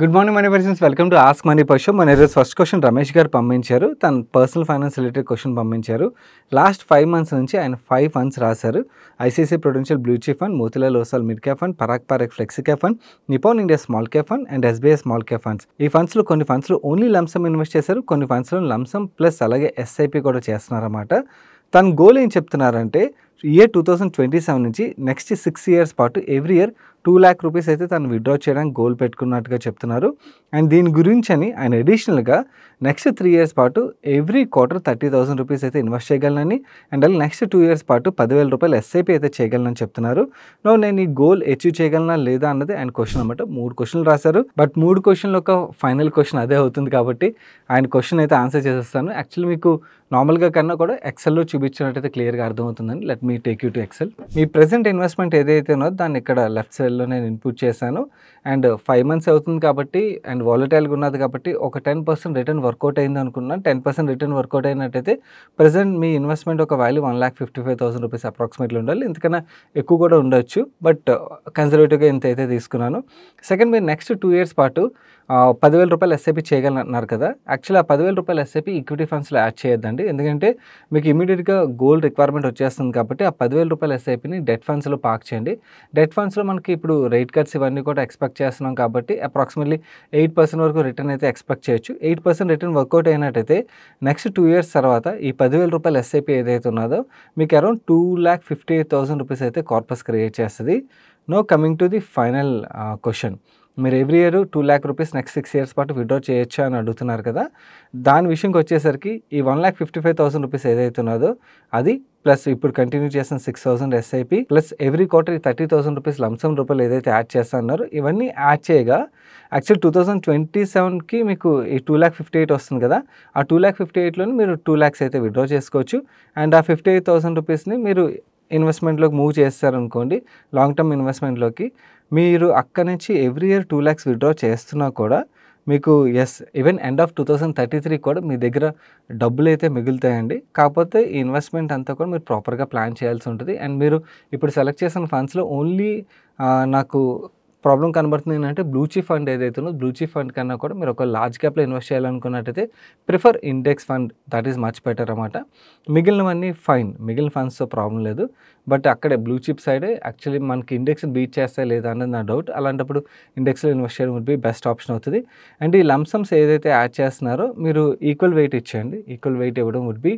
Good morning money persons, welcome to ask money per show. మన ఈరోజు first question Ramesh గారు పంపించారు. తన పర్సనల్ ఫైనాన్స్ రిలేటెడ్ క్వశ్చన్ పంపించారు. లాస్ట్ 5 months నుంచి ఆయన 5 ఫండ్స్ రాశారు. ICICI prudential blue chip fund, Motilal Oswal mid cap fund, Parag Parekh flexi cap fund, Nippon India small cap fund and SBI small cap funds. ఈ ఫండ్స్లో కొన్ని ఫండ్స్లో ఓన్లీ లంసమ్ ఇన్వెస్ట్ చేశారు, కొన్ని ఫండ్స్లో లంసమ్ ప్లస్ అలాగే ఎస్ఐపి కూడా చేస్తున్నారన్నమాట. తన గోల్ ఏం చెప్తున్నారంటే ఇయర్ 2027 నుంచి నెక్స్ట్ 6 years పాటు ఎవ్రీ ఇయర్ 2 lakh rupees అయితే తను విత్డ్రా చేయడానికి గోల్ పెట్టుకున్నట్టుగా చెప్తున్నారు. అండ్ దీని గురించి అని ఆయన అడిషనల్గా నెక్స్ట్ 3 years పాటు ఎవ్రీ క్వార్టర్ 30,000 rupees అయితే ఇన్వెస్ట్ చేయగలనని అండ్ అలాగే నెక్స్ట్ 2 years పాటు 10,000 రూపాయలు ఎస్ఐపి అయితే చేయగలనని చెప్తున్నారు. నేను ఈ గోల్ అచీవ్ చేయగలనా లేదా అన్నది ఆయన క్వశ్చన్ అనమాట. 3 questions రాశారు. బట్ 3 questions ఒక ఫైనల్ క్వశ్చన్ అదే అవుతుంది కాబట్టి ఆయన క్వశ్చన్ అయితే ఆన్సర్ చేసేస్తాను. యాక్చువల్లీ మీకు నార్మల్గా కన్నా కూడా ఎక్సెల్లో చూపించినట్టయితే క్లియర్గా అర్థమవుతుందని. Let me take you to Excel. మీ ప్రెసెంట్ ఇన్వెస్ట్మెంట్ ఏదైతే ఉన్నదో దాన్ని ఇక్కడ లెఫ్ట్ సైడ్లో నేను ఇన్పుట్ చేశాను. అండ్ 5 months అవుతుంది కాబట్టి అండ్ వాలటైల్గా ఉన్నది కాబట్టి ఒక 10% రిటర్న్ వర్కౌట్ అయింది అనుకున్నాను. 10% రిటర్న్ వర్కౌట్ అయినట్టయితే ప్రెసెంట్ మీ ఇన్వెస్ట్మెంట్ ఒక వాల్యూ 1,55,000 rupees అప్రాక్సిమేట్లీ ఉండాలి. ఇంతకన్నా ఎక్కువ కూడా ఉండొచ్చు, బట్ కన్సర్వేటివ్గా ఇంత అయితే తీసుకున్నాను. సెకండ్, మీరు నెక్స్ట్ 2 years పాటు 10,000 రూపాయలు ఎస్ఐపి చేయగలన్నారు కదా. యాక్చువల్లీ ఆ 10,000 రూపాయలు ఎస్ఐపి ఈక్విటీ ఫండ్స్లో యాడ్ చేయొద్దండి, ఎందుకంటే మీకు ఇమీడియట్గా గోల్ రిక్వైర్మెంట్ వచ్చేస్తుంది కాబట్టి ఆ 10,000 రూపాయల ఎస్ఐపిని డెట్ ఫండ్స్లో పార్క్ చేయండి. డెట్ ఫండ్స్లో మనకి ఇప్పుడు రేట్ కట్స్ ఇవన్నీ కూడా ఎక్స్పెక్ట్ చేస్తున్నాం కాబట్టి అప్రాక్సిమేట్లీ 8% వరకు రిటర్న్ అయితే ఎక్స్పెక్ట్ చేయొచ్చు. 8% రిటర్న్ వర్కౌట్ అయినట్టయితే నెక్స్ట్ 2 years తర్వాత ఈ 10,000 రూపాయల ఎస్ఐపి ఏదైతే ఉన్నదో మీకు అరౌండ్ 2,58,000 rupees అయితే కార్పస్ క్రియేట్ చేస్తుంది. No coming to the final question. మీరు every year 2 lakh rupees next 6 years పాటు విత్డ్రా చేయొచ్చా అని అడుగుతున్నారు కదా. దాని విషయంకి వచ్చేసరికి ఈ 1,55,000 rupees ఏదైతే ఉన్నదో అది ప్లస్ ఇప్పుడు కంటిన్యూ చేసిన 6,000 SIP plus every quarter 30,000 rupees lump sum రూపాయలు ఏదైతే యాడ్ చేస్తున్నారు ఇవన్నీ యాడ్ చేయగా యాక్చువల్ 2027కి మీకు ఈ 2,58,000 వస్తుంది కదా. ఆ 2,58,000లోని మీరు 2 lakhs అయితే విత్డ్రా చేసుకోవచ్చు. అండ్ ఆ 58,000 రూపీస్ని మీరు ఇన్వెస్ట్మెంట్లోకి మూవ్ చేస్తారనుకోండి, లాంగ్ టర్మ్ ఇన్వెస్ట్మెంట్లోకి. మీరు అక్కడి నుంచి ఎవ్రీ ఇయర్ 2 lakhs విత్డ్రా చేస్తున్నా కూడా మీకు ఈవెన్ ఎండ్ ఆఫ్ 2033 కూడా మీ దగ్గర డబ్బులు అయితే మిగులుతాయండి. కాకపోతే ఈ ఇన్వెస్ట్మెంట్ అంతా కూడా మీరు ప్రాపర్గా ప్లాన్ చేయాల్సి ఉంటుంది. అండ్ మీరు ఇప్పుడు సెలెక్ట్ చేసిన ఫండ్స్లో ఓన్లీ నాకు ప్రాబ్లం కనబడుతుంది ఏంటంటే బ్లూ చిప్ ఫండ్ ఏదైతే ఉందో బ్లూ చిప్ ఫండ్ కన్నా కూడా మీరు ఒక లార్జ్ క్యాప్లో ఇన్వెస్ట్ చేయాలనుకున్నట్టయితే prefer index fund, that is much better అన్నమాట. మిగిలినవన్నీ ఫైన్, మిగిలిన ఫండ్స్తో ప్రాబ్లం లేదు. బట్ అక్కడే బ్లూ చిప్ సైడే యాక్చువల్లీ మనకి ఇండెక్స్ బీట్ చేస్తాయి లేదా అన్నది నా డౌట్. అలాంటప్పుడు ఇండెక్స్లో ఇన్వెస్ట్ చేయడం వుడ్ బి బెస్ట్ ఆప్షన్ అవుతుంది. అండ్ ఈ లంసమ్స్ ఏదైతే యాడ్ చేస్తున్నారో మీరు ఈక్వల్ వెయిట్ ఇచ్చేయండి. ఈక్వల్ వెయిట్ ఇవ్వడం వుడ్ బి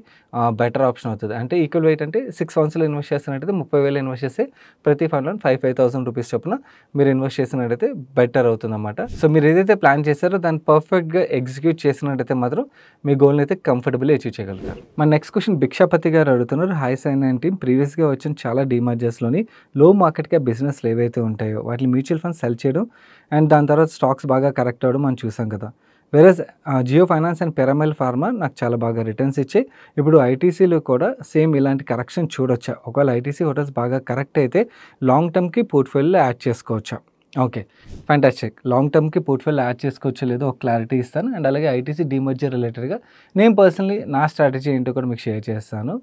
బెటర్ ఆప్షన్ అవుతుంది. అంటే ఈక్వల్ వెయిట్ అంటే 6 fundsలో ఇన్వెస్ట్ చేస్తున్నట్టయితే 30,000 ఇన్వెస్ట్ చేస్తే ప్రతి ఫండ్లో 5,000 rupees చొప్పున మీరు ఇన్వెస్ట్ చేసినట్టయితే బెటర్ అవుతుంది అన్నమాట. సో మీరు ఏదైతే ప్లాన్ చేశారో దాన్ని పర్ఫెక్ట్గా ఎగ్జిక్యూట్ చేసినట్టయితే మాత్రం మీ గోల్ని అయితే కంఫర్టబుల్లీ అచీవ్ చేయగలుగుతారు. మన నెక్స్ట్ క్వశ్చన్ భిక్షాపతి గారు అడుగుతున్నారు. హై సైన్ అండ్ టీమ్, ప్రీవియస్గా వచ్చిన చాలా డీమర్జర్స్లోని లో మార్కెట్ క్యాప్ బిజినెస్లు ఏవైతే ఉంటాయో వాటిని మ్యూచువల్ ఫండ్స్ సెల్ చేయడం అండ్ దాని తర్వాత స్టాక్స్ బాగా కరెక్ట్ అవ్వడం మనం చూసాం కదా. Whereas Jio Finance and Piramal Pharma నాకు చాలా బాగా రిటర్న్స్ ఇచ్చాయి. ఇప్పుడు ఐటీసీలో కూడా సేమ్ ఇలాంటి కరెక్షన్ చూడొచ్చా? ఒకవేళ ఐటీసీ హోటల్స్ బాగా కరెక్ట్ అయితే లాంగ్ టర్మ్కి పోర్ట్ఫోలియోలో యాడ్ చేసుకోవచ్చా? Okay, fantastic. లాంగ్ టర్మ్కి పోర్ట్ఫోలియో యాడ్ చేసుకోవచ్చో లేదో ఒక క్లారిటీ ఇస్తాను. అండ్ అలాగే ఐటీసీ డీమర్జర్ రిలేటెడ్గా నేను పర్సనలీ నా స్ట్రాటజీ ఏంటో కూడా మీకు షేర్ చేస్తాను.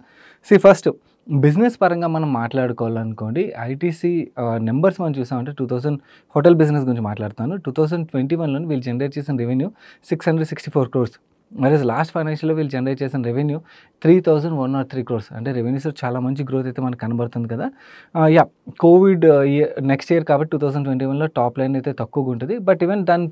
ఫస్ట్ బిజినెస్ పరంగా మనం మాట్లాడుకోవాలనుకోండి, ఐటీసీ నెంబర్స్ మనం చూసామంటే 2000 హోటల్ బిజినెస్ గురించి మాట్లాడుతాను. 2021లో వీళ్ళు జనరేట్ చేసిన రెవెన్యూ 664 crores. మరి లాస్ట్ ఫైనాన్షియల్లో వీళ్ళు జనరేట్ చేసిన రెవెన్యూ 3,103 crores. అంటే రెవెన్యూస్లో చాలా మంచి గ్రోత్ అయితే మనకు కనబడుతుంది కదా. కోవిడ్ నెక్స్ట్ ఇయర్ కాబట్టి 2021లో టాప్ లైన్ అయితే తక్కువగా ఉంటుంది. బట్ ఈవెన్ దాని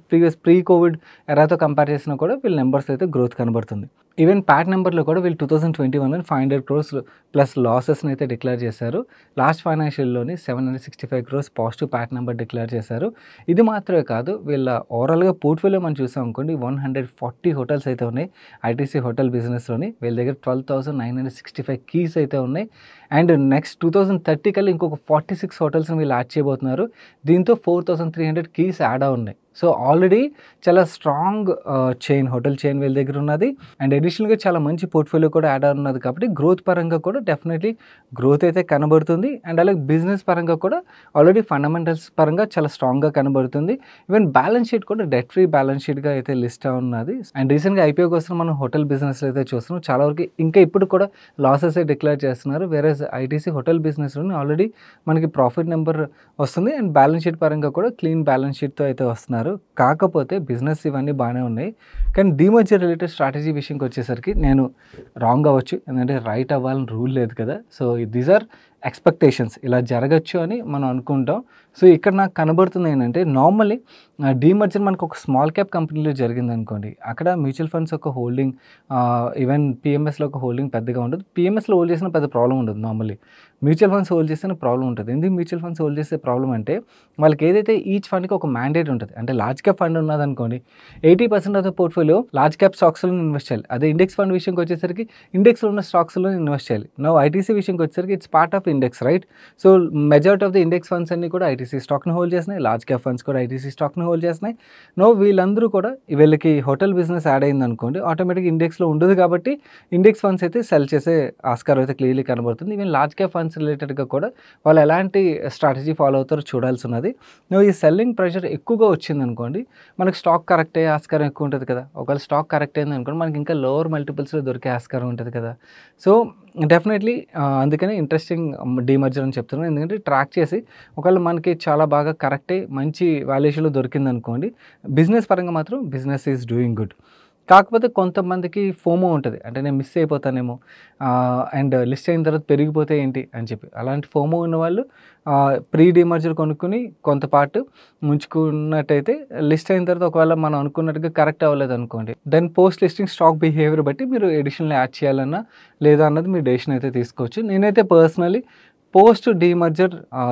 ప్రీ కోవిడ్ ఎరాతో కంపేర్ చేసినా కూడా వీళ్ళ నెంబర్స్ అయితే గ్రోత్ కనబడుతుంది. ఈవెన్ ప్యాట్ నెంబర్లో కూడా వీళ్ళు 2021లో 500 crores ప్లస్ లాసెస్ని అయితే డిక్లేర్ చేశారు. లాస్ట్ ఫైనాన్షియల్లోని 765 crores positive PAT number declare చేశారు. ఇది మాత్రమే కాదు, వీళ్ళ ఓవరాల్గా పోర్ట్ఫోలియో మనం చూసాం అనుకోండి 140 hotels అయితే ఉన్నాయి. ఐటీసీ హోటల్ బిజినెస్లోని వీళ్ళ దగ్గర 12,965 keys అయితే ఉన్నాయి. అండ్ నెక్స్ట్ 2030 కల్లా ఇంకొక 46 hotelsని వీళ్ళు యాడ్ చేయబోతున్నారు. దీంతో 4,300 keys యాడ్ ఉన్నాయి. సో ఆల్రెడీ చాలా స్ట్రాంగ్ చైన్, హోటల్ చైన్ వీళ్ళ దగ్గర ఉన్నది. అండ్ అడిషనల్గా చాలా మంచి పోర్ట్ఫోలియో కూడా యాడ్ ఉన్నది కాబట్టి గ్రోత్ పరంగా కూడా డెఫినెట్లీ గ్రోత్ అయితే కనబడుతుంది. అండ్ అలాగే బిజినెస్ పరంగా కూడా ఆల్రెడీ ఫండమెంటల్స్ పరంగా చాలా స్ట్రాంగ్గా కనబడుతుంది. ఈవెన్ బ్యాలెన్స్ షీట్ కూడా డెట్ ఫ్రీ బ్యాలెన్స్ షీట్గా అయితే లిస్ట్ ఉన్నది. అండ్ రీసెంట్గా ఐపీఓ కోసం మనం హోటల్ బిజినెస్లో అయితే చూస్తున్నాం. చాలా వరకు ఇంకా ఇప్పుడు కూడా లాసెస్ డిక్లేర్ చేస్తున్నారు. వేరే ఐటీసీ హోటల్ బిజినెస్లోని ఆల్రెడీ మనకి ప్రాఫిట్ నెంబర్ వస్తుంది. అండ్ బ్యాలెన్స్ షీట్ పరంగా కూడా క్లీన్ బ్యాలెన్స్ షీట్తో అయితే వస్తున్నారు. అన్నారు. కాకపోతే బిజినెస్ ఇవన్నీ బాగానే ఉన్నాయి. కానీ డీమర్జర్ రిలేటెడ్ స్ట్రాటజీ విషయంకి వచ్చేసరికి నేను రాంగ్ అవ్వచ్చు. ఎందుకంటే రైట్ అవ్వాలని రూల్ లేదు కదా! So these are expectations. ఇలా జరగచ్చు అని మనం అనుకుంటాం. సో ఇక్కడ నాకు కనబడుతుంది ఏంటంటే నార్మల్లీ డీమర్జర్ మనకు ఒక స్మాల్ క్యాప్ కంపెనీలో జరిగిందనుకోండి. అక్కడ మ్యూచువల్ ఫండ్స్ ఒక హోల్డింగ్ ఈవెన్ పీఎంఎస్‌లో ఒక హోల్డింగ్ పెద్దగా ఉండదు. పీఎంఎస్‌లో హోల్డ్ చేసినా పెద్ద ప్రాబ్లమ్ ఉండదు నార్మల్లీ. మ్యూచువల్ ఫండ్స్ హోల్డ్ చేస్తేనే ప్రాబ్లమ్ ఉంటది. ఎందుకు మ్యూచువల్ ఫండ్స్ హోల్డ్ చేస్తే ప్రాబ్లమ్ అంటే వాళ్ళకి ఏదైతే ఈచ్ ఫండ్‌కి ఒక మ్యాండేట్ ఉంటది. అంటే లార్జ్ క్యాప్ ఫండ్ ఉన్నదనుకోండి 80% of the portfolio large cap స్టాక్స్‌లో ఇన్వెస్ట్ చేయాలి. అదే ఇండెక్స్ ఫండ్ విషయంకి వచ్చేసరికి ఇండెక్స్‌లో ఉన్న స్టాక్స్‌లో ఇన్వెస్ట్ చేయాలి. నౌ ఐటీసీ విషయంకి వచ్చేసరికి it's part of index right. So majority of the index funds అన్నీ కూడా ఐటీసీ స్టాక్‌ని హోల్డ్ చేస్తున్నాయి. లార్జ్ క్యాప్ ఫండ్స్ కూడా ఐటీసీ స్టాక్‌ని హోల్డ్ చేస్తున్నాయి. నో వీళ్ళందరూ కూడా వీళ్ళకి హోటల్ బిజినెస్ యాడ్ అయిందనుకోండి ఆటోమేటిక్‌గా ఇండెక్స్‌లో ఉండదు కాబట్టి ఇండెక్స్ ఫండ్స్ అయితే సెల్ చేసే ఆస్కారం అయితే క్లియర్‌లీ కనబడుతుంది. ఈవెన్ లార్జ్ క్యాప్ ఫండ్స్ రిలేటెడ్‌గా కూడా వాళ్ళు ఎలాంటి స్ట్రాటజీ ఫాలో అవుతారో చూడాల్సి ఉన్నది. నో ఈ సెల్లింగ్ ప్రెషర్ ఎక్కువగా వచ్చిందనుకోండి మనకు స్టాక్ కరెక్ట్ అయ్యే ఆస్కారం ఎక్కువ ఉంటుంది కదా! ఒకవేళ స్టాక్ కరెక్ట్ అయిందనుకోండి మనకి ఇంకా లోవర్ మల్టిపుల్స్‌లో దొరికే ఆస్కారం ఉంటుంది కదా! సో డెఫినెట్లీ అందుకని ఇంట్రెస్టింగ్ డీమర్జర్ అని చెప్తున్నాను. ఎందుకంటే ట్రాక్ చేసి ఒకవేళ మనకి చాలా బాగా కరెక్ట్ అయ్యి మంచి వాల్యుయేషన్‌లో దొరికిందనుకోండి బిజినెస్ పరంగా మాత్రం బిజినెస్ ఈజ్ డూయింగ్ గుడ్. కాకపోతే కొంతమందికి ఫోమో ఉంటది. అంటే నేను మిస్ అయిపోతానేమో అండ్ లిస్ట్ అయిన తర్వాత పెరిగిపోతే ఏంటి అని చెప్పి. అలాంటి ఫోమో ఉన్నవాళ్ళు ప్రీ డీమర్జర్ కొనుక్కొని కొంత పార్ట్ ఉంచుకున్నట్టయితే లిస్ట్ అయిన తర్వాత ఒకవేళ మనం అనుకున్నట్టుగా కరెక్ట్ అవ్వలేదనుకోండి then post listing stock behaviour బట్టి మీరు ఎడిషనల్ యాడ్ చేయాలన్నా లేదా అన్నది మీ డెసిషన్ అయితే తీసుకోవచ్చు. నేనైతే పర్సనలీ పోస్ట్ డీమర్జర్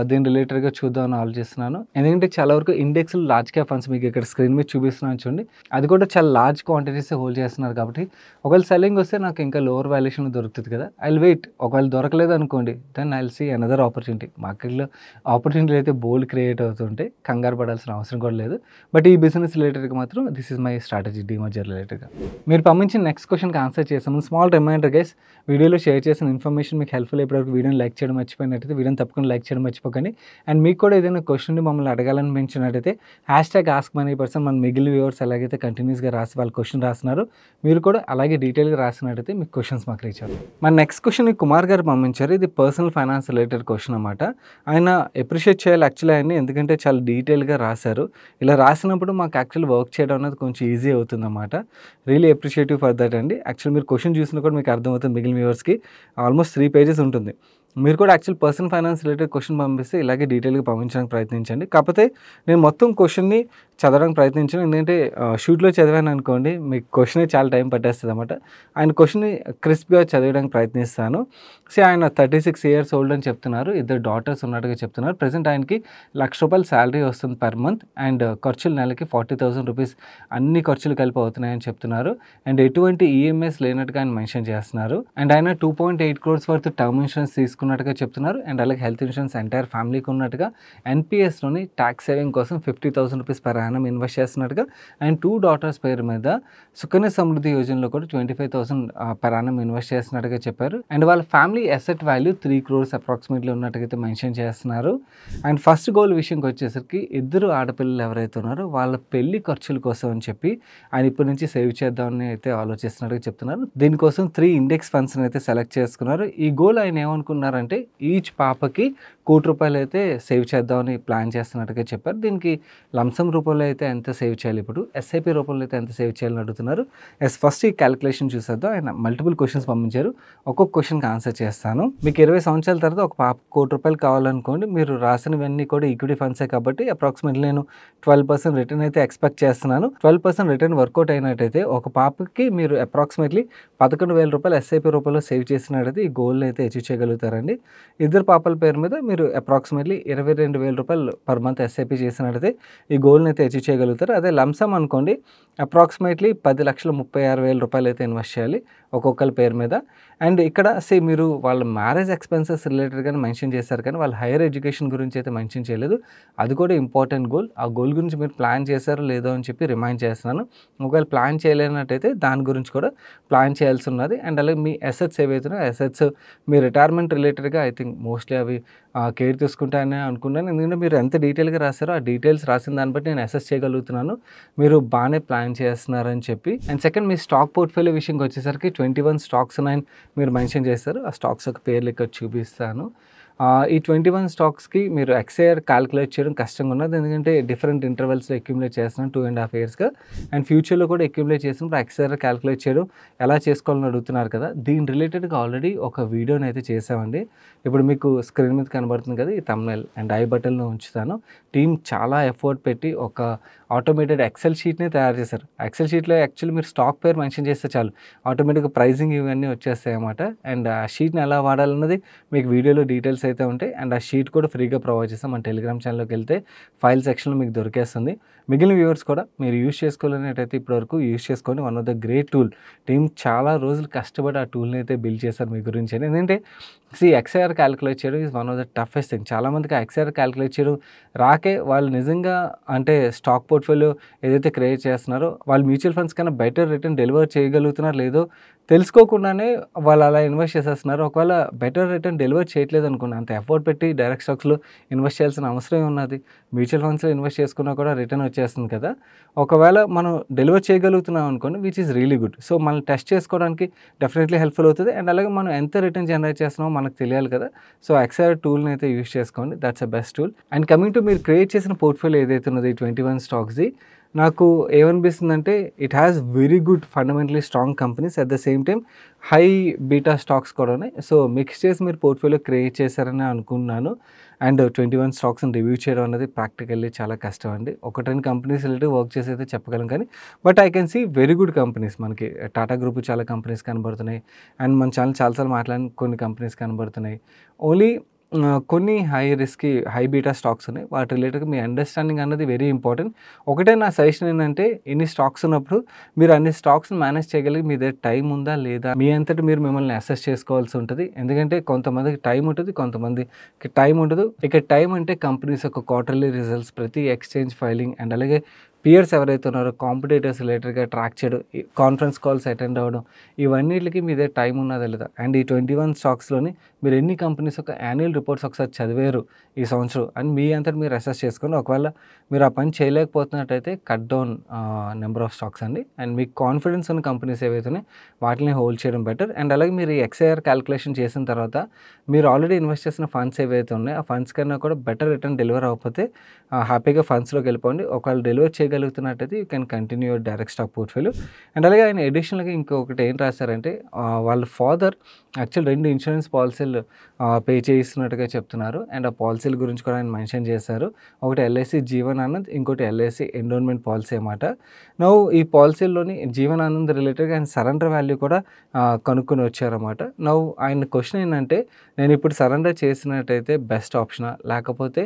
దీని రిలేటెడ్‌గా చూద్దామని ఆలోచిస్తున్నాను. ఎందుకంటే చాలా వరకు ఇండెక్స్‌లు లార్జ్ క్యాప్ ఫండ్స్ మీకు ఇక్కడ స్క్రీన్ మీద చూపిస్తున్నాను చూడండి. అది కూడా చాలా లార్జ్ క్వాంటిటీసే హోల్డ్ చేస్తున్నారు కాబట్టి ఒకవేళ సెల్లింగ్ వస్తే నాకు ఇంకా లోవర్ వాల్యుయేషన్‌లో దొరుకుతది కదా! I will wait. ఒకవేళ దొరకలేదనుకోండి then I will see another opportunity. మార్కెట్‌లో ఆపర్చునిటీలు అయితే బోల్డ్ క్రియేట్ అవుతుంటాయి. కంగారు పడాల్సిన అవసరం కూడా లేదు. బట్ ఈ బిజినెస్ రిలేటెడ్‌గా మాత్రం this is my strategy demerger రిలేటెడ్‌గా. మీరు పంపించిన నెక్స్ట్ క్వెషన్‌కి ఆన్సర్ చేసాము. స్మాల్ రిమైండర్ గైస్ వీడియోలో షేర్ చేసిన ఇన్ఫర్మేషన్ మీకు హెల్ప్‌ఫుల్ ఇప్పటివరకు వీడియోని లైక్ చేయడం మర్చిపోయినట్టయితే వీడియోని తప్పకుండా లైక్ చేయడం మర్చిపోకండి. అండ్ మీకు కూడా ఏదైనా క్వెషన్ మమ్మల్ని అడగాలనిపించినట్టయితే #AskMoneyPerson మన మిగిలిన వ్యూవర్స్ ఎలాగైతే కంటిన్యూస్‌గా రాసి వాళ్ళు క్వెషన్ రాస్తున్నారు మీరు కూడా అలాగే డీటెయిల్‌గా రాసినట్టయితే మీకు క్వెషన్స్ మాకు రీచ్ అవుతాయి. మన నెక్స్ట్ క్వెషన్ కుమార్ గారు పంపించారు. ఇది పర్సనల్ ఫైనాన్స్ రిలేటెడ్ క్వెషన్ అన్నమాట. ఆయన అప్రిషియేట్ చేయాలి యాక్చువల్లీ ఆయన్ని ఎందుకంటే చాలా డీటెయిల్‌గా రాశారు. ఇలా రాసినప్పుడు మాకు యాక్చువల్లీ వర్క్ చేయడం అనేది కొంచెం ఈజీ అవుతుందన్నమాట. రియల్లీ అప్రిషియేటివ్ ఫర్ దట్ అండి. యాక్చువల్లీ మీరు క్వెషన్ చూసినా కూడా మీకు అర్థమవుతుంది మిగిలిన వ్యూవర్స్‌కి ఆల్మోస్ట్ 3 పేజెస్ ఉంటుంది. మీరు కూడా actual personal finance related question పంపిస్తే ఇలాగే డీటెయిల్‌గా పంపించడానికి ప్రయత్నించండి. కాకపోతే నేను మొత్తం క్వెషన్‌ని చదవడానికి ప్రయత్నించాను. ఎందుకంటే షూట్‌లో చదివాను అనుకోండి మీకు క్వెషనే చాలా టైం పట్టేస్తదన్నమాట. ఆయన క్వెషన్‌ని క్రిస్ప్‌గా చదవడానికి ప్రయత్నిస్తాను. ఆయన 36 ఇయర్స్ ఓల్డ్ అని చెప్తున్నారు. 2 డాటర్స్ ఉన్నట్టుగా చెప్తున్నారు. ప్రెజెంట్ ఆయనకి ₹1,00,000 సాలరీ వస్తుంది పర్ మంత్ అండ్ ఖర్చులు నెలకి ₹40,000 అన్ని ఖర్చులు కలిపి అవుతున్నాయని చెప్తున్నారు. అండ్ ఎటువంటి ఈఎంఐస్ లేనట్టుగా ఆయన మెన్షన్ చేస్తున్నారు. అండ్ ఆయన 2.8 crores వర్త్ టర్మ్ ఇన్సూరెన్స్ తీసుకున్నట్టుగా చెప్తున్నారు. అండ్ అలాగే హెల్త్ ఇన్సూరెన్స్ ఎంటైర్ ఫ్యామిలీకి ఉన్నట్టుగా ఎన్‌పీఎస్‌లోని ట్యాక్స్ సేవింగ్ కోసం ₹50,000 పర్ యానం ఇన్వెస్ట్ చేస్తున్నట్టుగా అండ్ 2 డాటర్స్ పేరు మీద సుకన్య సమృద్ధి యోజనలో కూడా 25,000 పర్ యానం ఇన్వెస్ట్ చేస్తున్నట్టుగా చెప్పారు. అండ్ వాళ్ళ family asset value 3 crores approximately ఉన్నట్టుగా అయితే మెన్షన్ చేస్తున్నారు. అండ్ ఫస్ట్ గోల్ విషయంకి వచ్చేసరికి 2 ఆడపిల్లలు ఎవరైతే ఉన్నారో వాళ్ళ పెళ్లి ఖర్చుల కోసం అని చెప్పి ఆయన ఇప్పటి నుంచి సేవ్ చేద్దామని అయితే ఆలోచిస్తున్నట్టుగా చెప్తున్నారు. దీనికోసం 3 ఇండెక్స్ ఫండ్స్ని అయితే సెలెక్ట్ చేసుకున్నారు. ఈ గోల్ ఆయన ఏమనుకున్నారంటే ఈచ్ పాపకి ₹1,00,00,000 అయితే సేవ్ చేద్దామని ప్లాన్ చేస్తున్నట్టుగా చెప్పారు. దీనికి లంసమ్ రూపంలో అయితే ఎంత సేవ్ చేయాలి ఇప్పుడు ఎస్ఐపి రూపంలో అయితే ఎంత సేవ్ చేయాలని అడుగుతున్నారు. ఫస్ట్ ఈ క్యాలిక్యులేషన్ చూసేద్దాం. ఆయన మల్టిపుల్ క్వశ్చన్స్ పంపించారు. ఒక్కొక్క క్వశ్చన్కి ఆన్సర్ చేస్తాను. మీకు 20 సంవత్సరాల తర్వాత ఒక పాప ₹1,00,00,000 కావాలనుకోండి మీరు రాసినవన్నీ కూడా ఈక్విటీ ఫండ్సే కాబట్టి అప్రాక్సిమేట్లీ నేను 12% రిటర్న్ అయితే ఎక్స్పెక్ట్ చేస్తున్నాను. 12% రిటర్న్ వర్కౌట్ అయినట్టయితే ఒక పాపకి మీరు అప్రాక్సిమేట్లీ ₹11,000 ఎస్ఐపి రూపంలో సేవ్ చేసినట్టయితే ఈ గోల్ని అయితే అచీవ్ చేయగలుగుతారండి. 2 పాపల పేరు మీద మీరు అప్రాక్సిమేట్లీ ₹22,000 పర్ మంత్ ఎస్ఐపి చేసినట్టయితే ఈ గోల్ని అయితే అచీవ్ చేయగలుగుతారు. అదే లంసమ్ అనుకోండి అప్రాక్సిమేట్లీ ₹10,36,000 అయితే ఇన్వెస్ట్ చేయాలి ఒక్కొక్కరి పేరు మీద. అండ్ ఇక్కడ మీరు వాళ్ళ మ్యారేజ్ ఎక్స్పెన్సెస్ రిలేటెడ్గానే మెన్షన్ చేశారు కానీ వాళ్ళ హైయర్ ఎడ్యుకేషన్ గురించి అయితే మెన్షన్ చేయలేదు. అది కూడా ఇంపార్టెంట్ గోల్. ఆ గోల్ గురించి మీరు ప్లాన్ చేశారో లేదో అని చెప్పి రిమైండ్ చేస్తున్నాను. ఒకవేళ ప్లాన్ చేయలేనట్టయితే దాని గురించి కూడా ప్లాన్ చేయాల్సి ఉన్నది. అండ్ అలాగే మీ అసెట్స్ ఏవైతున్నాయో అసెట్స్ మీ రిటైర్మెంట్ రిలేటెడ్గా ఐ థింక్ మోస్ట్లీ అవి కేర్ తీసుకుంటానని అనుకున్నాను. ఎందుకంటే మీరు ఎంత డీటెయిల్గా రాశారో ఆ డీటెయిల్స్ రాసిన దాన్ని బట్టి నేను అసెస్ చేయగలుగుతున్నాను మీరు బాగానే ప్లాన్ చేస్తున్నారని చెప్పి. అండ్ సెకండ్ మీ స్టాక్ పోర్ట్ఫోలియో విషయంకి వచ్చేసరికి 21 స్టాక్స్ ఉన్నాయని మీరు మెన్షన్ చేశారు. ఆ స్టాక్స్ యొక్క పేర్లు ఇక్కడ చూపిస్తాను. ఈ 21 స్టాక్స్‌కి మీరు ఎక్స్ఐఆర్ కాలిక్యులేట్ చేయడం కష్టంగా ఉన్నది. ఎందుకంటే డిఫరెంట్ ఇంటర్వల్స్‌లో అక్యుములేట్ చేస్తున్నాను 2.5 ఇయర్స్‌గా. అండ్ ఫ్యూచర్‌లో కూడా అక్యుములేట్ చేసినప్పుడు ఎక్స్ఐఆర్ కాలిక్యులేట్ చేయడం ఎలా చేసుకోవాలని అడుగుతున్నారు కదా! దీని రిలేటెడ్‌గా ఆల్రెడీ ఒక వీడియోనైతే చేశామండి. ఇప్పుడు మీకు స్క్రీన్ మీద కనబడుతుంది కదా! ఈ థంబ్‌నెయిల్ అండ్ ఐ బటన్‌లో ఉంచుతాను. టీమ్ చాలా ఎఫర్ట్ పెట్టి ఒక ఆటోమేటెడ్ ఎక్సెల్ షీట్‌ని తయారు చేశారు. ఎక్సెల్ షీట్‌లో యాక్చువల్లీ మీరు స్టాక్ పేరు మెన్షన్ చేస్తే చాలు. ఆటోమేటిక్‌గా ప్రైజింగ్ ఇవన్నీ వచ్చేస్తాయన్నమాట. అండ్ ఆ షీట్‌ని ఎలా వాడాలన్నది మీకు వీడియోలో డీటెయిల్స్ అయితే ఉంటాయి. అండ్ ఆ షీట్ కూడా ఫ్రీగా ప్రొవైడ్ చేస్తాం. మన టెలిగ్రామ్ ఛానల్‌లోకి వెళ్తే ఫైల్ సెక్షన్‌లో మీకు దొరికేస్తుంది. మిగిలిన వ్యూవర్స్ కూడా మీరు యూజ్ చేసుకోవాలనేటైతే ఇప్పటివరకు యూజ్ చేసుకోండి. One of the great tool. Team చాలా రోజులు కష్టపడి ఆ టూల్‌ని అయితే బిల్డ్ చేశారు మీ గురించి. ఎందుకంటే ఎక్స్ఐఆర్ కాలిక్యులేట్ చేయడం is one of the toughest thing. చాలామందికి ఎక్స్ఐఆర్ కాలిక్యులేట్ చేయడం రాకే వాళ్ళు నిజంగా అంటే స్టాక్ పోర్ట్‌ఫోలియో ఏదైతే క్రియేట్ చేస్తున్నారో వాళ్ళు మ్యూచువల్ ఫండ్స్ కన్నా బెటర్ రిటర్న్ డెలివర్ చేయగలుగుతున్నారో లేదో తెలుసుకోకుండానే వాళ్ళు అలా ఇన్వెస్ట్ చేసేస్తున్నారు. ఒకవేళ బెటర్ రిటర్న్ డెలివర్ చేయట్లేదు అనుకోండి, అంత ఎఫర్ట్ పెట్టి డైరెక్ట్ స్టాక్స్‌లో ఇన్వెస్ట్ చేయాల్సిన అవసరం ఏమున్నది? మ్యూచువల్ ఫండ్స్‌లో ఇన్వెస్ట్ చేసుకున్నా కూడా రిటర్న్ వచ్చేస్తుంది కదా! ఒకవేళ మనం డెలివర్ చేయగలుగుతున్నాం అనుకోండి which is really good. So, మనల్ని టెస్ట్ చేసుకోవడానికి డెఫినెట్లీ హెల్ప్‌ఫుల్ అవుతది. అండ్ అలాగే మనం ఎంత రిటర్న్ జనరేట్ చేస్తున్నామో మనకు తెలియాలి కదా! సో, ఎక్స్ఐఆర్ టూల్‌ని అయితే యూజ్ చేసుకోండి. That's a best tool. And coming to మీరు క్రియేట్ చేసిన పోర్ట్‌ఫోలియో ఏదైతే ఉన్నదో ఈ 21 స్టాక్స్‌ది నాకు ఏమనిపిస్తుందంటే it has very good fundamentally strong companies at the same time high beta stocks కూడా ఉన్నాయి. సో, మిక్స్ చేసి మీరు పోర్ట్‌ఫోలియో క్రియేట్ చేశారని అనుకున్నాను. అండ్ 21 స్టాక్స్‌ని రివ్యూ చేయడం అనేది ప్రాక్టికల్లీ చాలా కష్టం అండి. 1, 2 కంపెనీస్ రిలేటెడ్ వర్క్ చేసి అయితే చెప్పగలం కానీ but I can see very good companies. మనకి టాటా గ్రూప్ చాలా కంపెనీస్ కనబడుతున్నాయి. అండ్ మన ఛానల్ చాలా సార్లు మాట్లాడిన కొన్ని కంపెనీస్ కనబడుతున్నాయి. ఓన్లీ కొన్ని high risky, high beta stocks ఉన్నాయి. వాటి రిలేటెడ్‌గా మీ అండర్‌స్టాండింగ్ అన్నది వెరీ ఇంపార్టెంట్. ఒకటే నా సజెషన్ ఏంటంటే ఇన్ని స్టాక్స్ ఉన్నప్పుడు మీరు అన్ని స్టాక్స్‌ని మేనేజ్ చేయగలిగి మీ దగ్గర టైం ఉందా లేదా? మీ అంతట మీరు మిమ్మల్ని అసెస్ చేసుకోవాల్సి ఉంటది. ఎందుకంటే కొంతమందికి టైం ఉంటది. కొంతమందికి టైం ఉండదు. ఇక టైం అంటే కంపెనీస్ యొక్క క్వార్టర్లీ రిజల్ట్స్, ప్రతి ఎక్స్‌చేంజ్ ఫైలింగ్ అండ్ అలాగే పియర్స్ ఎవరైతే ఉన్నారో కాంపిటీటర్స్ రిలేటెడ్‌గా ట్రాక్ చేయడం, ఈ కాన్ఫరెన్స్ కాల్స్ అటెండ్ అవ్వడం, ఇవన్నిటికి మీ దగ్గర టైం ఉన్నదా లేదా? అండ్ ఈ 21 స్టాక్స్‌లోని మీరు ఎన్ని కంపెనీస్ యొక్క యాన్యువల్ రిపోర్ట్స్ ఒకసారి చదివారు ఈ సంవత్సరం అని మీ అంతట మీరు అసెస్ చేసుకోండి. ఒకవేళ మీరు ఆ పని చేయలేకపోతున్నట్టయితే cut down number of stocks అండి. అండ్ మీకు కాన్ఫిడెన్స్ ఉన్న కంపెనీస్ ఏవైతే ఉన్నాయో వాటిని హోల్డ్ చేయడం బెటర్. అండ్ అలాగే మీరు ఈ ఎక్స్ఐఆర్ కాలిక్యులేషన్ చేసిన తర్వాత మీరు ఆల్రెడీ ఇన్వెస్ట్ చేసిన ఫండ్స్ ఏవైతే ఉన్నాయో ఆ ఫండ్స్ కన్నా కూడా బెటర్ రిటర్న్ డెలివర్ అవ్వకపోతే హ్యాపీగా ఫండ్స్‌లోకి వెళ్ళిపోండి. ఒకవేళ డెలివర్ చేయగలుగుతున్నట్టయితే you can continue your direct stock portfolio. And అలాగే ఆయన అడిషనల్‌గా ఇంకొకటి ఏం రాశారంటే వాళ్ళ ఫాదర్ యాక్చువల్ 2 ఇన్సూరెన్స్ పాలసీలు పే చేయిస్తున్నట్టుగా చెప్తున్నారు. అండ్ ఆ పాలసీల గురించి కూడా ఆయన మెన్షన్ చేశారు. ఒకటి ఎల్ఐసి జీవన్ ఆనంద్, ఇంకోటి ఎల్ఐసి ఎండోన్మెంట్ పాలసీ అన్నమాట. నౌ ఈ పాలసీల్లోని జీవన్ ఆనంద్ రిలేటెడ్‌గా ఆయన సరెండర్ వాల్యూ కూడా కనుక్కొని వచ్చారన్నమాట. నౌ ఆయన క్వెషన్ ఏంటంటే నేను ఇప్పుడు సరెండర్ చేసినట్టయితే బెస్ట్ ఆప్షనా? లేకపోతే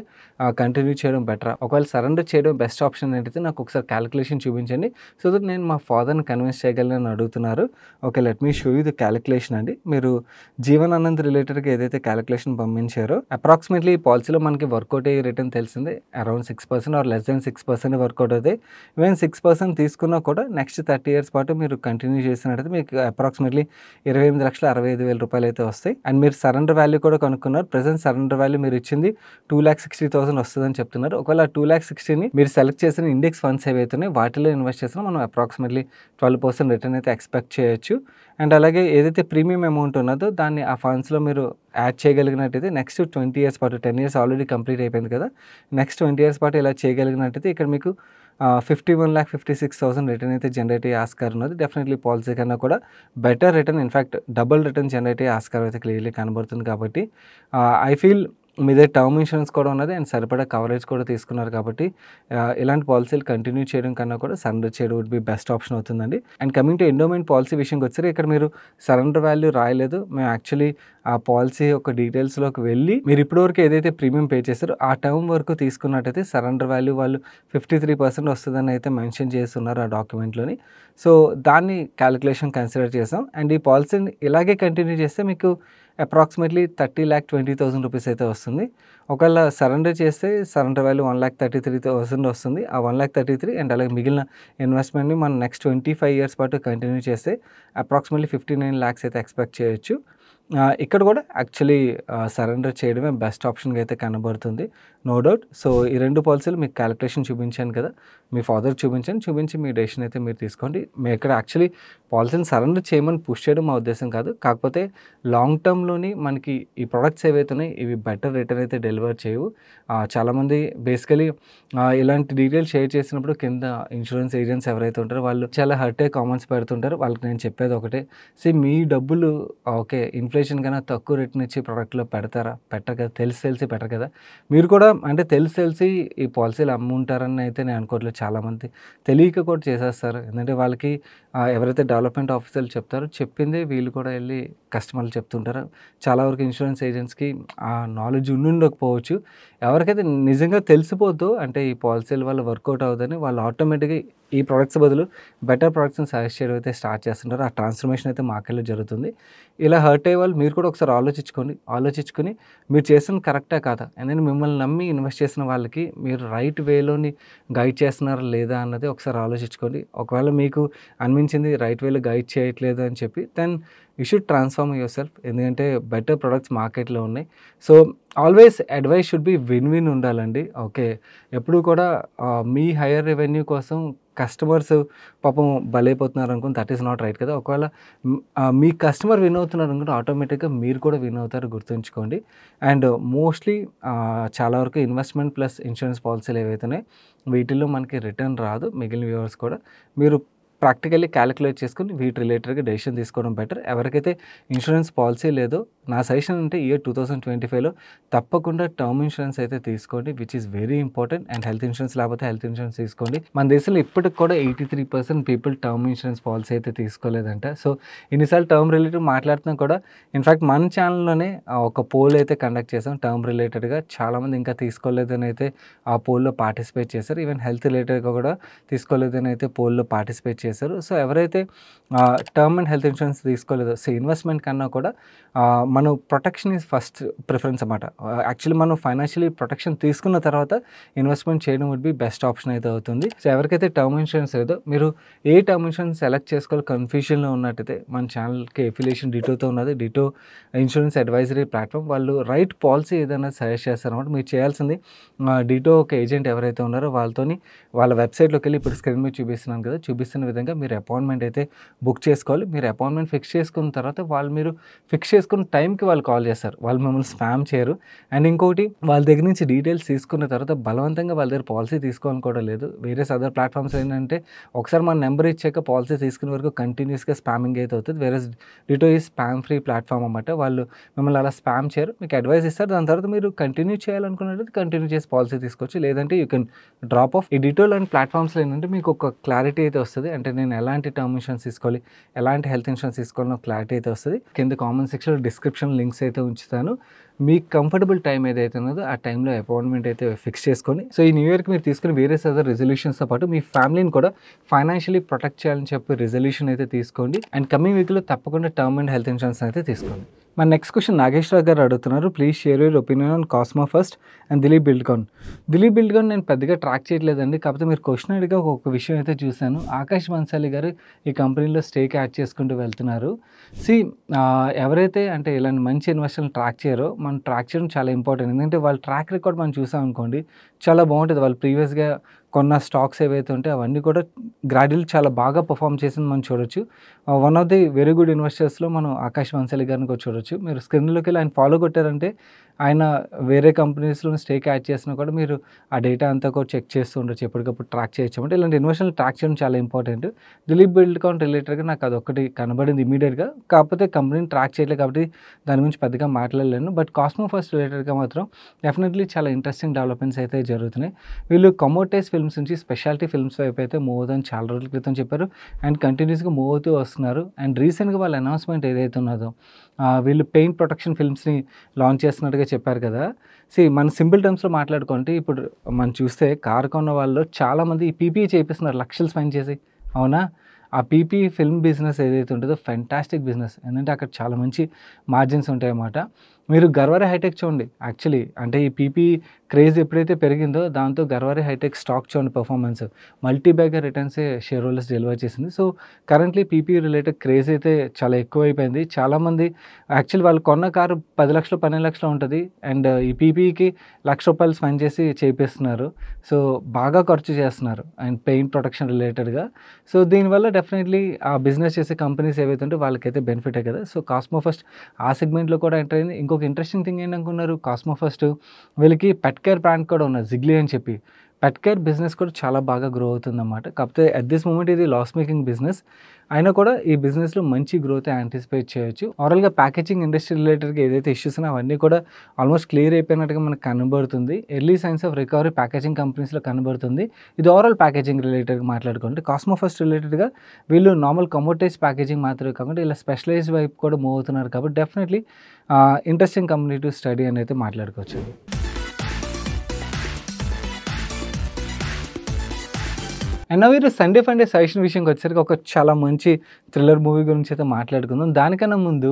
కంటిన్యూ చేయడం బెటరా? ఒకవేళ సరెండర్ చేయడం బెస్ట్ ఆప్షన్ ఏంటైతే నాకు ఒకసారి కాలిక్యులేషన్ చూపించండి. సో దట్ నేను మా ఫాదర్‌ని కన్విన్స్ చేయగలను అడుగుతున్నారు. Okay, let me show you the calculation అండి. మీరు జీవన్ ఆనంద్ రిలేటెడ్‌గా ఏదైతే కాలిక్యులేషన్ పంపించారో అప్రాక్సిమేట్లీ ఈ పాలసీలో మనకి వర్కౌట్ అయ్యే రిటర్న్ తెలిసిందే. Around 6% or less than 6% work out అవుతాయి. ఈవెన్ 6% తీసుకున్నా కూడా నెక్స్ట్ 30 ఇయర్స్ పాటు మీరు కంటిన్యూ చేసినట్టయితే మీకు అప్రాక్సిమేట్లీ 28,65,000 అయితే వస్తాయి. అండ్ మీరు సరెండర్ వాల్యూ కూడా కనుక్కున్నారు. ప్రెజెంట్ సరెండర్ వాల్యూ మీరు ఇచ్చింది 2,60,000 వస్తుందని చెప్తున్నారు. ఒకవేళ 2,60,000ని మీరు సెలెక్ట్ చేసిన ఇండెక్స్ ఫండ్స్ ఏవైతే ఉన్నాయో వాటిలో ఇన్వెస్ట్ చేసినా మనం అప్రాక్సిమేట్లీ 12% రిటర్న్ అయితే ఎక్స్పెక్ట్ చేయొచ్చు. అండ్ అలాగే ఏదైతే ప్రీమియం అమౌంట్ ఉన్నదో దాన్ని ఆ ఫండ్స్‌లో మీరు యాడ్ చేయగలిగినట్టయితే నెక్స్ట్ 20 ఇయర్స్ పాటు 10 ఇయర్స్ ఆల్రెడీ కంప్లీట్ అయిపోయింది కదా! నెక్స్ట్ 20 ఇయర్స్ పాటు ఇలా చేయగలిగినట్టయితే ఇక్కడ మీకు 51,56,000 రిటర్న్ అయితే జనరేట్ అయ్యే ఆస్కారం ఉన్నది. డెఫినెట్లీ పాలసీ కన్నా కూడా better return, in fact double return generate అయ్యే ఆస్కారం అయితే క్లియర్‌లీ కనబడుతుంది కాబట్టి ఐ ఫీల్ మీ దగ్గర టర్మ్ ఇన్సూరెన్స్ కూడా ఉన్నది అండ్ సరిపడా కవరేజ్ కూడా తీసుకున్నారు కాబట్టి ఇలాంటి పాలసీలు కంటిన్యూ చేయడం కన్నా కూడా సరెండర్ చేయడం వుడ్ బి బెస్ట్ ఆప్షన్ అవుతుందండి. And coming to endowment policy విషయంకి వచ్చారు. ఇక్కడ మీరు సరెండర్ వాల్యూ రాయలేదు. మేము యాక్చువల్లీ ఆ పాలసీ యొక్క డీటెయిల్స్‌లోకి వెళ్ళి మీరు ఇప్పటివరకు ఏదైతే ప్రీమియం పే చేశారో ఆ టర్మ్ వరకు తీసుకున్నట్టయితే సరెండర్ వాల్యూ వాళ్ళు 53% వస్తుందని అయితే మెన్షన్ చేస్తున్నారు ఆ డాక్యుమెంట్‌లోని. సో దాన్ని క్యాలిక్యులేషన్ కన్సిడర్ చేసాం. అండ్ ఈ పాలసీని ఇలాగే కంటిన్యూ చేస్తే మీకు అప్రాక్సిమేట్లీ 30,20,000 రూపీస్ అయితే వస్తుంది. ఒకవేళ సరెండర్ చేస్తే సరెండర్ వాల్యూ 1,33,000 వస్తుంది. ఆ 1,33,000 అండ్ అలాగే మిగిలిన ఇన్వెస్ట్మెంట్‌ని మనం నెక్స్ట్ 25 ఇయర్స్ పాటు కంటిన్యూ చేస్తే అప్రాక్సిమేట్లీ 59 lakhs అయితే ఎక్స్పెక్ట్ చేయొచ్చు. ఇక్కడ కూడా యాక్చువల్లీ సరెండర్ చేయడమే బెస్ట్ ఆప్షన్‌గా అయితే కనబడుతుంది. No doubt. సో, ఈ 2 పాలిసీలు మీకు కాలిక్యులేషన్ చూపించాను కదా! మీ ఫాదర్‌కి చూపించాను. చూపించి మీ డెసిషన్ అయితే మీరు తీసుకోండి. మేము ఇక్కడ యాక్చువల్లీ పాలిసీని సరెండర్ చేయమని పుష్ చేయడం మా ఉద్దేశ్యం కాదు. కాకపోతే లాంగ్ టర్మ్‌లోని మనకి ఈ ప్రొడక్ట్స్ ఏవైతే ఉన్నాయో ఇవి బెటర్ రిటర్న్ అయితే డెలివర్ చేయవు. చాలామంది బేసికలీ ఇలాంటి డీటెయిల్స్ షేర్ చేసినప్పుడు కింద ఇన్స్యూరెన్స్ ఏజెంట్స్ ఎవరైతే ఉంటారో వాళ్ళు చాలా హర్ట్ అయ్యి కామెంట్స్ పెడుతుంటారు. వాళ్ళకి నేను చెప్పేది ఒకటే, మీ డబ్బులు ఓకే ఇన్‌ఫ్లేషన్ కన్నా తక్కువ రిటర్న్ ఇచ్చే ప్రొడక్ట్‌లో పెడతారా? పెట్టరు కదా! తెలిసి పెట్టరు కదా! మీరు కూడా అంటే తెలిసి ఈ పాలిసీలు అమ్ముంటారని అయితే నేను అనుకోవట్లేదు. చాలామంది తెలియక కూడా చేసేస్తారు. ఎందుకంటే వాళ్ళకి ఎవరైతే డెవలప్‌మెంట్ ఆఫీసర్లు చెప్తారో చెప్పిందే వీళ్ళు కూడా ఎళ్లి కస్టమర్లు చెప్తుంటారు. చాలా వరకు ఇన్స్యూరెన్స్ ఏజెంట్స్‌కి ఆ నాలెడ్జ్ ఉండుండకపోవచ్చు. ఎవరికైతే నిజంగా తెలిసిపోద్దో అంటే ఈ పాలిసీల వల్ల వర్కౌట్ అవ్వదని వాళ్ళు ఆటోమేటిక్‌గా ఈ ప్రొడక్ట్స్ బదులు బెటర్ ప్రొడక్ట్స్‌ని సజెస్ట్ చేయడం అయితే స్టార్ట్ చేస్తుంటారు. ఆ ట్రాన్స్‌ఫర్మేషన్ అయితే మాకెళ్ళి జరుగుతుంది. ఇలా హర్ట్ అయ్యే వాళ్ళు మీరు కూడా ఒకసారి ఆలోచించుకొని మీరు చేసింది కరెక్టా కాదా? ఎందుకంటే మిమ్మల్ని నమ్మి ఇన్వెస్ట్ చేసిన వాళ్ళకి మీరు రైట్ వేలోని గైడ్ చేస్తున్నారా లేదా అన్నది ఒకసారి ఆలోచించుకోండి. ఒకవేళ మీకు అనిపించింది రైట్ వేలో గైడ్ చేయట్లేదు అని చెప్పి then you should transform yourself. ఎందుకంటే బెటర్ ప్రొడక్ట్స్ మార్కెట్‌లో ఉన్నాయి. So, always advice should be win ఉండాలండి. ఓకే. ఎప్పుడూ కూడా మీ హైయర్ రెవెన్యూ కోసం కస్టమర్స్ పాపం బలైపోతున్నారు అనుకోని దట్ ఈస్ నాట్ రైట్ కదా! ఒకవేళ మీ కస్టమర్ విన్ అవుతున్నారు అనుకుంటే ఆటోమేటిక్‌గా మీరు కూడా విన్ అవుతారు గుర్తుంచుకోండి. అండ్ మోస్ట్‌లీ చాలా వరకు ఇన్వెస్ట్‌మెంట్ ప్లస్ ఇన్స్యూరెన్స్ పాలిసీలు ఏవైతే ఉన్నాయో వీటిల్లో మనకి రిటర్న్ రాదు. మిగిలిన వ్యూవర్స్ కూడా మీరు ప్రాక్టికల్లీ క్యాలిక్యులేట్ చేసుకొని వీటి రిలేటెడ్‌గా డెసిషన్ తీసుకోవడం బెటర్. ఎవరికైతే ఇన్స్యూరెన్స్ పాలిసీ లేదో నా సజెషన్ అంటే ఇయర్ 2025లో తప్పకుండా టర్మ్ ఇన్స్యూరెన్స్ అయితే తీసుకోండి. Which is very important. And health insurance లేకపోతే హెల్త్ ఇన్స్యూరెన్స్ తీసుకోండి. మన దేశంలో ఇప్పటికి కూడా 83% పీపుల్ టర్మ్ ఇన్స్యూరెన్స్ పాలిసీ అయితే తీసుకోలేదంట. సో, ఇన్నిసార్లు టర్మ్ రిలేటెడ్ మాట్లాడుతున్నా కూడా ఇన్‌ఫాక్ట్ మన ఛానల్‌లోనే ఒక పోల్ అయితే కండక్ట్ చేసాం టర్మ్ రిలేటెడ్‌గా. చాలామంది ఇంకా తీసుకోలేదని అయితే ఆ పోల్‌లో పార్టిసిపేట్ చేశారు. ఈవెన్ హెల్త్ రిలేటెడ్‌గా కూడా తీసుకోలేదని అయితే పోల్‌లో పార్టిసిపేట్ చేశారు. సో, ఎవరైతే టర్మ్ అండ్ హెల్త్ ఇన్స్యూరెన్స్ తీసుకోలేదో ఇన్వెస్ట్మెంట్ కన్నా కూడా మనం ప్రొటెక్షన్ ఈజ్ ఫస్ట్ ప్రిఫరెన్స్ అన్నమాట. యాక్చువల్లీ మనం ఫైనాన్షియల్లీ ప్రొటెక్షన్ తీసుకున్న తర్వాత ఇన్వెస్ట్మెంట్ చేయడం వుడ్ బి బెస్ట్ ఆప్షన్ అయితే అవుతుంది. సో, ఎవరికైతే టర్మ్ ఇన్స్యూరెన్స్ లేదో మీరు ఏ టర్మ్ ఇన్స్యూరెన్స్ సెలెక్ట్ చేసుకోవాలి కన్ఫ్యూజన్‌లో ఉన్నట్టయితే మన ఛానల్‌కి ఎఫిలియేషన్ డిటోతో ఉన్నది. Ditto insurance advisory platform. వాళ్ళు రైట్ పాలిసీ ఏదైనా సజెస్ట్ చేస్తారన్నమాట. మీరు చేయాల్సింది డిటో ఒక ఏజెంట్ ఎవరైతే ఉన్నారో వాళ్ళతోని వాళ్ళ వెబ్‌సైట్‌లోకి వెళ్ళి ఇప్పుడు స్క్రీన్ మీద చూపిస్తున్నాను కదా! చూపిస్తున్న విధంగా మీరు అపాయింట్మెంట్ అయితే బుక్ చేసుకోవాలి. మీరు అపాయింట్మెంట్ ఫిక్స్ చేసుకున్న తర్వాత మీరు ఫిక్స్ చేసుకున్న టైంకి వాళ్ళు కాల్ చేస్తారు. వాళ్ళు మిమ్మల్ని స్పామ్ చేయరు. అండ్ ఇంకోటి వాళ్ళ దగ్గర నుంచి డీటెయిల్స్ తీసుకున్న తర్వాత బలవంతంగా వాళ్ళ దగ్గర పాలిసీ తీసుకోవాలని కూడా లేదు. వేరే అదర్ ప్లాట్‌ఫామ్స్ ఏంటంటే ఒకసారి మన నెంబర్ ఇచ్చాక పాలిసీ తీసుకునే వరకు కంటిన్యూస్‌గా స్పామింగ్ అయితే అవుతుంది. Whereas Ditto is spam free platform అన్నమాట. వాళ్ళు మిమ్మల్ని అలా స్పామ్ చేయరు. మీకు అడ్వైస్ ఇస్తారు. దాని తర్వాత మీరు కంటిన్యూ చేయాలనుకున్నట్లయితే కంటిన్యూ చేసి పాలిసీ తీసుకోవచ్చు. లేదంటే యూ కెన్ డ్రాప్ ఆఫ్. ఈ డిటో లాంటి ప్లాట్‌ఫామ్స్‌లో ఏంటంటే మీకు ఒక క్లారిటీ అయితే వస్తది. అంటే నేను ఎలాంటి టర్మ్ ఇన్స్యూరెన్స్ తీసుకోవాలి, ఎలాంటి హెల్త్ ఇన్స్యూరెన్స్ తీసుకోవాలో క్లారిటీ అయితే వస్తది. కింద కామెంట్ సెక్షన్‌లో డిస్క్రిప్షన్ లింక్స్ అయితే ఉంచుతాను. మీకు కంఫర్టబుల్ టైం ఏదైతే ఉన్నదో ఆ టైంలో అపాయింట్మెంట్ అయితే ఫిక్స్ చేసుకొని సో, ఈ న్యూ ఇయర్‌కి మీరు తీసుకునే వేరియస్ అదర్ రిజల్యూషన్స్‌తో పాటు మీ ఫ్యామిలీని కూడా ఫైనాన్షియల్లీ ప్రొటెక్ట్ చేయాలని చెప్పి రిజల్యూషన్ అయితే తీసుకోండి. అండ్ కమింగ్ వీక్‌లో తప్పకుండా టర్మ్ అండ్ హెల్త్ ఇన్స్యూరెన్స్ అయితే తీసుకోండి. మన నెక్స్ట్ క్వశ్చన్ నాగేశ్వరరావు గారు అడుగుతున్నారు. Please share your opinion on cosmo first and Dilip Buildcon. Dilip Buildcon నేను పెద్దగా ట్రాక్ చేయట్లేదండి. కాకపోతే మీరు క్వశ్చన్ అడిగా ఒక విషయం అయితే చూశాను. ఆకాష్ బన్సాలి గారు ఈ కంపెనీలో స్టేక్ యాడ్ చేసుకుంటూ వెళ్తున్నారు. ఎవరైతే అంటే ఇలాంటి మంచి ఇన్వెస్టర్‌ని ట్రాక్ చేయరో మనం ట్రాక్ చేయడం చాలా ఇంపార్టెంట్. ఎందుకంటే వాళ్ళ ట్రాక్ రికార్డ్ మనం చూసాం అనుకోండి చాలా బాగుంటుంది. వాళ్ళు ప్రీవియస్‌గా కొన్న స్టాక్స్ ఏవైతే ఉంటాయో అవన్నీ కూడా గ్రాడ్యువల్లీ చాలా బాగా పర్ఫామ్ చేసింది మనం చూడొచ్చు. One of the very good ఇన్వెస్టర్స్‌లో మనం ఆకాష్ బన్సాలి గారిని కూడా చూడొచ్చు. మీరు స్క్రీన్‌లోకి వెళ్ళి ఆయన ఫాలో కొట్టారంటే ఆయన వేరే కంపెనీస్‌లో స్టేక్ యాడ్ చేసినా కూడా మీరు ఆ డేటా అంతా కూడా చెక్ చేస్తూ ఉండొచ్చు. ఎప్పటికప్పుడు ట్రాక్ చేయొచ్చు. అంటే ఇలాంటి ఇన్వెస్టర్‌ని ట్రాక్ చేయడం చాలా ఇంపార్టెంట్. దిలీప్ బిల్డ్కాన్ రిలేటెడ్‌గా నాకు అదొక్కటి కనబడింది ఇమ్మీడియట్‌గా. కాకపోతే కంపెనీని ట్రాక్ చేయట్లేదు కాబట్టి దాని గురించి పెద్దగా మాట్లాడలేను. బట్ కాస్మో ఫస్ట్ రిలేటెడ్‌గా మాత్రం డెఫినెట్‌లీ చాలా ఇంట్రెస్టింగ్ డెవలప్‌మెంట్స్ అయితే జరుగుతున్నాయి. వీళ్ళు కమోటైజ్ ఫిల్మ్స్ నుంచి స్పెషాలిటీ ఫిల్మ్స్ వైపు అయితే మూవ్ అవుతుందని చాలా రోజుల క్రితం చెప్పారు. అండ్ కంటిన్యూస్‌గా మూవ్ అవుతూ వస్తున్నారు. అండ్ రీసెంట్‌గా వాళ్ళ అనౌన్స్‌మెంట్ ఏదైతే ఉన్నదో వీళ్ళు పెయిన్ ప్రొటెక్షన్ ఫిల్మ్స్‌ని లాంచ్ చేస్తున్నట్టుగా చెప్పారు కదా! మన సింపుల్ టర్మ్స్‌లో మాట్లాడుకుంటే ఇప్పుడు మనం చూస్తే కారు కొన్న వాళ్ళు చాలామంది ఈ పీపీఈ చేపిస్తున్నారు లక్షలు స్పెండ్ చేసి. అవునా? ఆ పీపీఈ ఫిల్మ్ బిజినెస్ ఏదైతే ఉంటుందో ఫెంటాస్టిక్ బిజినెస్. ఎందుకంటే అక్కడ చాలా మంచి మార్జిన్స్ ఉంటాయన్నమాట. మీరు గర్వారే హైటెక్ చూడండి. యాక్చువల్లీ అంటే ఈ పీపీ క్రేజ్ ఎప్పుడైతే పెరిగిందో దాంతో గర్వారే హైటెక్ స్టాక్ చూడండి పర్ఫార్మెన్స్ మల్టీ బ్యాగర్ రిటర్న్సే షేర్ హోల్డర్స్ డెలివర్ చేసింది. So currently PP related craze అయితే చాలా ఎక్కువైపోయింది. చాలామంది యాక్చువల్లీ వాళ్ళు కొన్న కారు 10 లక్షలు 12 లక్షలు ఉంటుంది. అండ్ ఈ పీపీకి ₹1,00,000 స్పెండ్ చేసి చేపిస్తున్నారు. సో బాగా ఖర్చు చేస్తున్నారు అండ్ పెయింట్ ప్రొటెక్షన్ రిలేటెడ్గా. సో దీనివల్ల డెఫినెట్లీ ఆ బిజినెస్ చేసే కంపెనీస్ ఏవైతే ఉంటే వాళ్ళకైతే బెనిఫిటే కదా. సో కాస్మో ఫస్ట్ ఆ సెగ్మెంట్లో కూడా ఎంటర్ అయింది. ఇంకొక ఇంట్రెస్టింగ్ థింగ్ ఏంటనుకున్నారు, కాస్మో ఫస్ట్ వీళ్ళకి పెట్ కేర్ బ్రాండ్ కూడా ఉన్నది జిగ్లీ అని చెప్పి. పెట్ కేర్ బిజినెస్ కూడా చాలా బాగా గ్రో అవుతుందన్నమాట. కాకపోతే అట్ దిస్ మూమెంట్ ఇది లాస్ మేకింగ్ బిజినెస్ అయినా కూడా ఈ బిజినెస్లో మంచి గ్రోత్ యాంటిసిపేట్ చేయొచ్చు. ఓవరాల్గా ప్యాకేజింగ్ ఇండస్ట్రీ రిలేటెడ్గా ఏదైతే ఇష్యూస్ ఉన్నాయో అవన్నీ కూడా ఆల్మోస్ట్ క్లియర్ అయిపోయినట్టుగా మనకు కనబడుతుంది. Early science of recovery packaging కంపెనీస్లో కనబడుతుంది. ఇది ఓవరాల్ ప్యాకేజింగ్ రిలేటెడ్గా మాట్లాడుకుంటే కాస్మో ఫస్ట్ రిలేటెడ్గా వీళ్ళు నార్మల్ కమోటైజ్ ప్యాకేజింగ్ మాత్రమే కాకుండా ఇలా స్పెషలైజ్డ్ వైపు కూడా మూవ్ అవుతున్నారు కాబట్టి definitely interesting company to study అని అయితే మాట్లాడుకోవచ్చు. అండ్ మీరు సండే ఫండే సజెషన్ విషయంకి వచ్చేసరికి ఒక చాలా మంచి థ్రిల్లర్ మూవీ గురించి అయితే మాట్లాడుకుందాం. దానికన్నా ముందు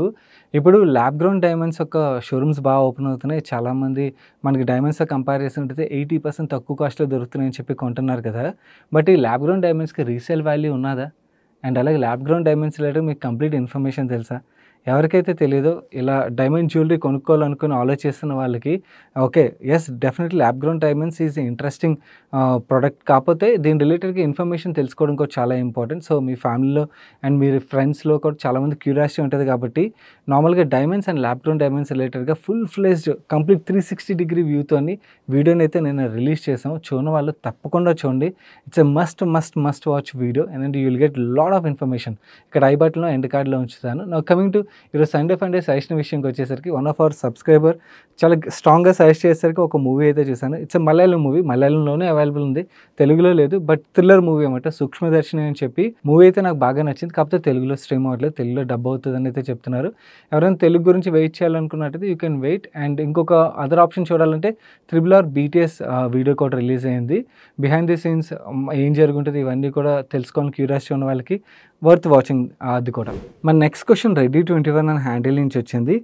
ఇప్పుడు ల్యాబ్ గ్రౌండ్ డైమండ్స్ యొక్క షోరూమ్స్ బాగా ఓపెన్ అవుతున్నాయి. చాలామంది మనకి డైమండ్స్తో కంపేర్ చేసినట్టయితే 80% తక్కువ కాస్ట్లో దొరుకుతున్నాయని చెప్పి కొంటున్నారు కదా. బట్ ఈ ల్యాబ్ గ్రౌండ్ డైమండ్స్కి రీసేల్ వాల్యూ ఉన్నదా? అండ్ అలాగే ల్యాబ్ గ్రౌండ్ డైమండ్స్ రిలేటెడ్ మీకు కంప్లీట్ ఇన్ఫర్మేషన్ తెలుసా? ఎవరికైతే తెలీదో ఇలా డైమండ్ జ్యువెలరీ కొనుక్కోవాలనుకుని ఆలోచిస్తున్న వాళ్ళకి okay yes definitely lab grown diamonds is interesting product. కాకపోతే దీని రిలేటెడ్గా ఇన్ఫర్మేషన్ తెలుసుకోవడం కూడా చాలా ఇంపార్టెంట్. సో మీ ఫ్యామిలీలో అండ్ మీ ఫ్రెండ్స్లో కూడా చాలామంది క్యూరియాసిటీ ఉంటుంది కాబట్టి నార్మల్గా diamonds and lab grown diamonds రిలేటెడ్గా ఫుల్ ఫ్లెజ్డ్ కంప్లీట్ 360 డిగ్రీ వ్యూతోని వీడియోని అయితే నేను రిలీజ్ చేసాము. చూడని వాళ్ళు తప్పకుండా చూడండి. It's a must watch video and you will get lot of information. ఇక్కడ ఐ బటన్లో ఎండ్ కార్డ్లో ఉంచుతాను. నా కమింగ్ టు ఈరోజు సండే ఫండే సజెషన్ విషయంకి వచ్చేసరికి వన్ ఆఫ్ అవర్ సబ్స్క్రైబర్ చాలా స్ట్రాంగ్గా సజెస్ట్ చేసేసరికి ఒక మూవీ అయితే చూసాను. ఇట్స్ ఎ మలయాళం మూవీ, మలయాళంలోనే అవైలబుల్ ఉంది, తెలుగులో లేదు. బట్ థ్రిల్లర్ మూవీ అనమాట, సూక్ష్మదర్శిని అని చెప్పి. మూవీ అయితే నాకు బాగా నచ్చింది. కాకపోతే తెలుగులో స్ట్రీమ్ అవ్వట్లేదు, తెలుగులో డబ్ అవుతుందని అయితే చెప్తున్నారు. ఎవరైనా తెలుగు గురించి వెయిట్ చేయాలనుకున్నట్టయితే యూ కెన్ వెయిట్. అండ్ ఇంకొక అదర్ ఆప్షన్ చూడాలంటే RRR BTS వీడియో కూడా రిలీజ్ అయింది. బిహైండ్ ది సీన్స్ ఏం జరుగుంటుంది ఇవన్నీ కూడా తెలుసుకోవాలని క్యూరియాసిటీ ఉన్న వాళ్ళకి వర్త్ వాచింగ్ అది కూడా. మన నెక్స్ట్ క్వశ్చన్ Ready21 అని హ్యాండిల్ నుంచి వచ్చింది.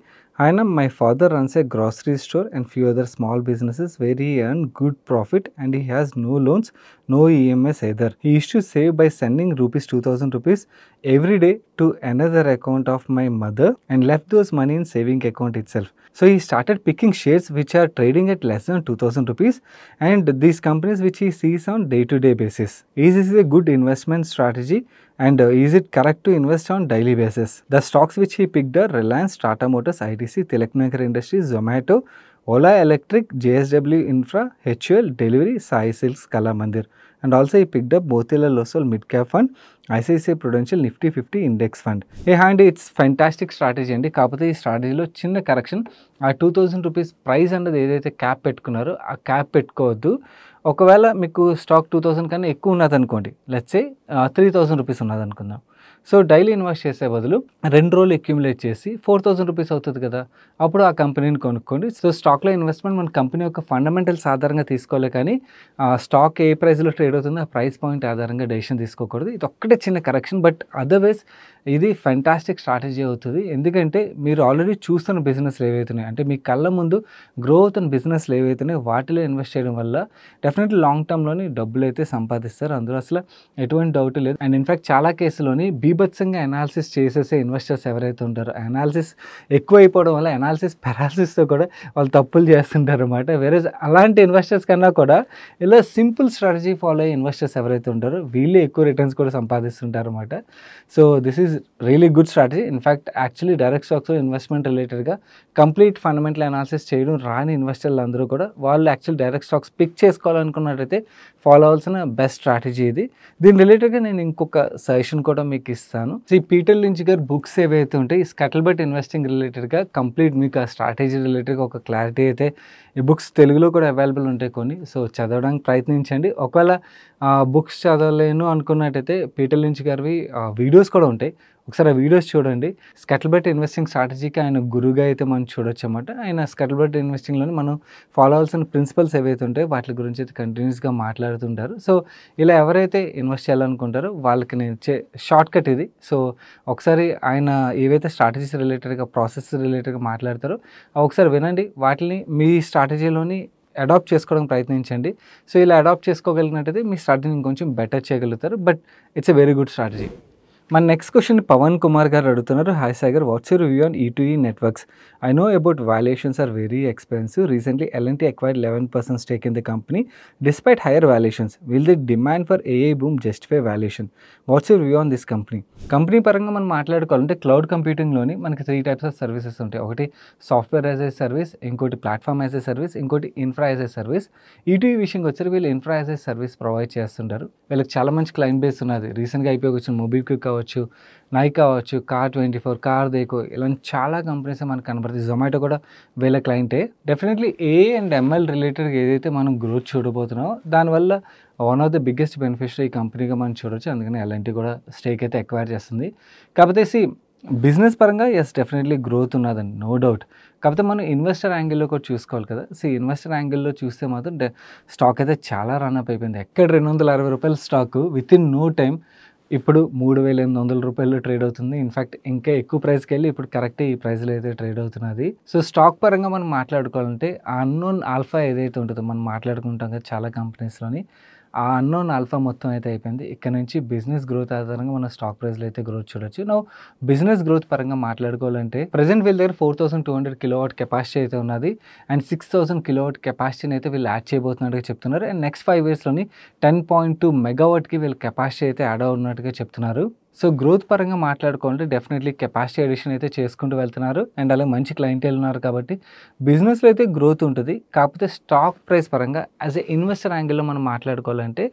ఆయన my father runs a grocery store and few other small businesses where he earn good profit and he has no loans, no EMS either. He used to save by sending ₹2,000 every day to another account of my mother and left those money in saving account itself. So he started picking shares which are trading at less than ₹2,000 and these companies which he sees on day-to-day basis. Is this a good investment strategy and is it correct to invest on daily basis? The stocks which he picked are Reliance, Tata Motors, ITC, Tilaknagar Industries, Zomato, Ola Electric, JSW Infra, HUL, Delivery, Sai Silks, Kalamandir. And also he picked up Motilal Oswal Mid Cap Fund, ICICI Prudential Nifty 50 Index Fund. And it's fantastic strategy అండి. కాకపోతే ఈ స్ట్రాటజీలో చిన్న correction. ఆ ₹2,000 price అన్నది ఏదైతే cap పెట్టుకున్నారో ఆ క్యాప్ పెట్టుకోవద్దు. ఒకవేళ మీకు స్టాక్ 2,000 కన్నా ఎక్కువ ఉన్నదనుకోండి, లెట్స్ సే ₹3,000 ఉన్నదనుకుందాం. సో డైలీ ఇన్వెస్ట్ చేసే బదులు 2 రోజులు అక్యుములేట్ చేసి ₹4,000 అవుతుంది కదా, అప్పుడు ఆ కంపెనీని కొనుక్కోండి. సో స్టాక్లో ఇన్వెస్ట్మెంట్ మన కంపెనీ యొక్క ఫండమెంటల్స్ ఆధారంగా తీసుకోవాలి కానీ స్టాక్ ఏ ప్రైస్లో ట్రేడ్ అవుతుందో ఆ ప్రైస్ పాయింట్ ఆధారంగా డెసిషన్ తీసుకోకూడదు. ఇది ఒక్కటే చిన్న కరెక్షన్. బట్ అదర్వైజ్ ఇది ఫెంటాస్టిక్ స్ట్రాటజీ అవుతుంది. ఎందుకంటే మీరు ఆల్రెడీ చూస్తున్న బిజినెస్లు ఏవైతున్నాయి అంటే మీ కళ్ళ ముందు గ్రో అవుతున్న బిజినెస్లు ఏవైతున్నాయి వాటిలో ఇన్వెస్ట్ చేయడం వల్ల డెఫినెట్లీ లాంగ్ టర్మ్లోని డబ్బులు అయితే సంపాదిస్తారు. అందులో అసలు ఎటువంటి డౌట్ లేదు. అండ్ ఇన్ఫ్యాక్ట్ చాలా కేసులోని బీభత్సంగా అనాలిసిస్ చేసేసే ఇన్వెస్టర్స్ ఎవరైతే ఉంటారో అనాలిసిస్ ఎక్కువ అయిపోవడం వల్ల అనాలిసిస్ పారాలిసిస్తో కూడా వాళ్ళు తప్పులు చేస్తుంటారు అనమాట. వేరే అలాంటి ఇన్వెస్టర్స్ కన్నా కూడా ఇలా సింపుల్ స్ట్రాటజీ ఫాలో అయ్యే ఇన్వెస్టర్స్ ఎవరైతే ఉంటారో వీళ్ళే ఎక్కువ రిటర్న్స్ కూడా సంపాదిస్తుంటారు అనమాట. So this is really good strategy. In fact actually direct స్టాక్స్లో ఇన్వెస్ట్మెంట్ రిలేటెడ్గా కంప్లీట్ ఫండమెంటల్ అనాలిసిస్ చేయడం రాని ఇన్వెస్టర్లు అందరూ కూడా వాళ్ళు యాక్చువల్ డైరెక్ట్ స్టాక్స్ పిక్ చేసుకోవాలనుకున్నట్టయితే ఫాలో అవ్వాల్సిన బెస్ట్ స్ట్రాటజీ ఇది. దీని రిలేటెడ్గా నేను ఇంకొక సజెషన్ కూడా మీకు ఇస్తాను. ఈ పీటర్ లించ్ గారి బుక్స్ ఏవైతే ఉంటాయి ఈ స్కటిల్బట్ ఇన్వెస్టింగ్ రిలేటెడ్గా కంప్లీట్ మీకు ఆ స్ట్రాటజీ రిలేటెడ్గా ఒక క్లారిటీ అయితే ఈ బుక్స్ తెలుగులో కూడా అవైలబుల్ ఉంటాయి కొన్ని. సో చదవడానికి ప్రయత్నించండి. ఒకవేళ బుక్స్ చదవలేను అనుకున్నట్టయితే పీటర్ లించ్ గారివి వీడియోస్ కూడా ఉంటాయి. ఒకసారి ఆ వీడియోస్ చూడండి. స్కటిల్బర్ట్ ఇన్వెస్టింగ్ స్ట్రాటజీకి ఆయన గురువుగా అయితే మనం చూడొచ్చు అనమాట. ఆయన స్కటిల్బర్ట్ ఇన్వెస్టింగ్‌లోని మనం ఫాలో అవ్వాల్సిన ప్రిన్సిపల్స్ ఏవైతే ఉంటాయో వాటి గురించి అయితే కంటిన్యూస్‌గా మాట్లాడుతుంటారు. సో, ఇలా ఎవరైతే ఇన్వెస్ట్ చేయాలనుకుంటారో వాళ్ళకి నేను ఇచ్చే షార్ట్ కట్ ఇది. సో, ఒకసారి ఆయన ఏవైతే స్ట్రాటజీస్ రిలేటెడ్‌గా, ప్రాసెస్ రిలేటెడ్‌గా మాట్లాడతారో అవి ఒకసారి వినండి. వాటిని మీ స్ట్రాటజీలోని అడాప్ట్ చేసుకోవడానికి ప్రయత్నించండి. సో, ఇలా అడాప్ట్ చేసుకోగలిగినట్టయితే మీ స్ట్రాటజీని ఇంకొంచెం బెటర్ చేయగలుగుతారు. But it's a very good strategy. మన నెక్స్ట్ క్వశ్చన్ పవన్ కుమార్ గారు అడుగుతున్నారు. Hi Sagar, what's your view on E2E networks? I know about valuations are very expensive. Recently L&T acquired 11% stake in the company despite higher valuations. Will the demand for AI boom justify valuation? Watts your view on this company? Company పరంగా మనం మాట్లాడుకోవాలంటే cloud కంప్యూటింగ్లోని మనకి 3 types of services ఉంటాయి. ఒకటి software as a service, ఇంకోటి platform as a service, ఇంకోటి infra as a service. E2E విషయంకి వచ్చారు, వీళ్ళు infra as a service provide చేస్తుంటారు. వీళ్ళకి చాలా మంచి క్లయింట్ బేస్ ఉన్నది. రీసెంట్గా ఐపీఓకి వచ్చిన మొబిక్విక్ కావచ్చు, నైక్ కావచ్చు, Car24, కార్ దేకో, ఇలాంటి చాలా కంపెనీస్ మనకు కనబడతాయి. జొమాటో కూడా వీళ్ళ క్లయింటే. డెఫినెట్లీ AI అండ్ ML రిలేటెడ్గా ఏదైతే మనం గ్రోత్ చూడబోతున్నామో దానివల్ల one of the biggest beneficiary ఈ కంపెనీగా మనం చూడొచ్చు. అందుకని L&T కూడా స్టేక్ అయితే ఎక్వైర్ చేస్తుంది. కాకపోతే బిజినెస్ పరంగా డెఫినెట్లీ గ్రోత్ ఉన్నదండి, నో డౌట్. కాకపోతే మనం ఇన్వెస్టర్ యాంగిల్లో కూడా చూసుకోవాలి కదా. ఇన్వెస్టర్ యాంగిల్లో చూస్తే మాత్రం స్టాక్ అయితే చాలా రన్అప్ అయిపోయింది. ఎక్కడ ₹260 stock within no time ఇప్పుడు ₹3,800 ట్రేడ్ అవుతుంది. ఇన్ఫ్యాక్ట్ ఇంకా ఎక్కువ ప్రైస్కి వెళ్ళి ఇప్పుడు కరెక్ట్ ఈ ప్రైస్లో అయితే ట్రేడ్ అవుతున్నది. సో, స్టాక్ పరంగా మనం మాట్లాడుకోవాలంటే ఆ అన్నోన్ ఆల్ఫా ఏదైతే ఉంటుందో మనం మాట్లాడుకుంటాం కదా చాలా కంపెనీస్లోని, ఆ అన్నోన్ ఆల్ఫా మొత్తం అయితే అయిపోయింది. ఇక్కడ నుంచి బిజినెస్ గ్రోత్ ఆధారంగా మన స్టాక్ ప్రైస్లో అయితే గ్రోత్ చూడొచ్చు. నో బిజినెస్ గ్రోత్ పరంగా మాట్లాడుకోవాలంటే ప్రజెంట్ వీళ్ళ దగ్గర 4200 కిలోవాట్ కెపాసిటీ అయితే ఉన్నది. అండ్ 6000 కిలోవాట్ కెపాసిటీని అయితే వీళ్ళు యాడ్ చేయబోతున్నట్టుగా చెప్తున్నారు. అండ్ నెక్స్ట్ 5 ఇయర్స్లోని 10.2 మెగావాట్కి వీళ్ళ కెపాసిటీ అయితే యాడ్ అవుతున్నట్టుగా చెప్తున్నారు. సో, గ్రోత్ పరంగా మాట్లాడుకోవాలంటే డెఫినెట్లీ కెపాసిటీ అడిషన్ అయితే చేసుకుంటూ వెళ్తున్నారు. అండ్ అలాగే మంచి క్లయింటేల్ ఉన్నారు కాబట్టి బిజినెస్లో అయితే గ్రోత్ ఉంటుంది. కాకపోతే స్టాక్ ప్రైస్ పరంగా యాజ్ ఎ ఇన్వెస్టర్ యాంగిల్లో మనం మాట్లాడుకోవాలంటే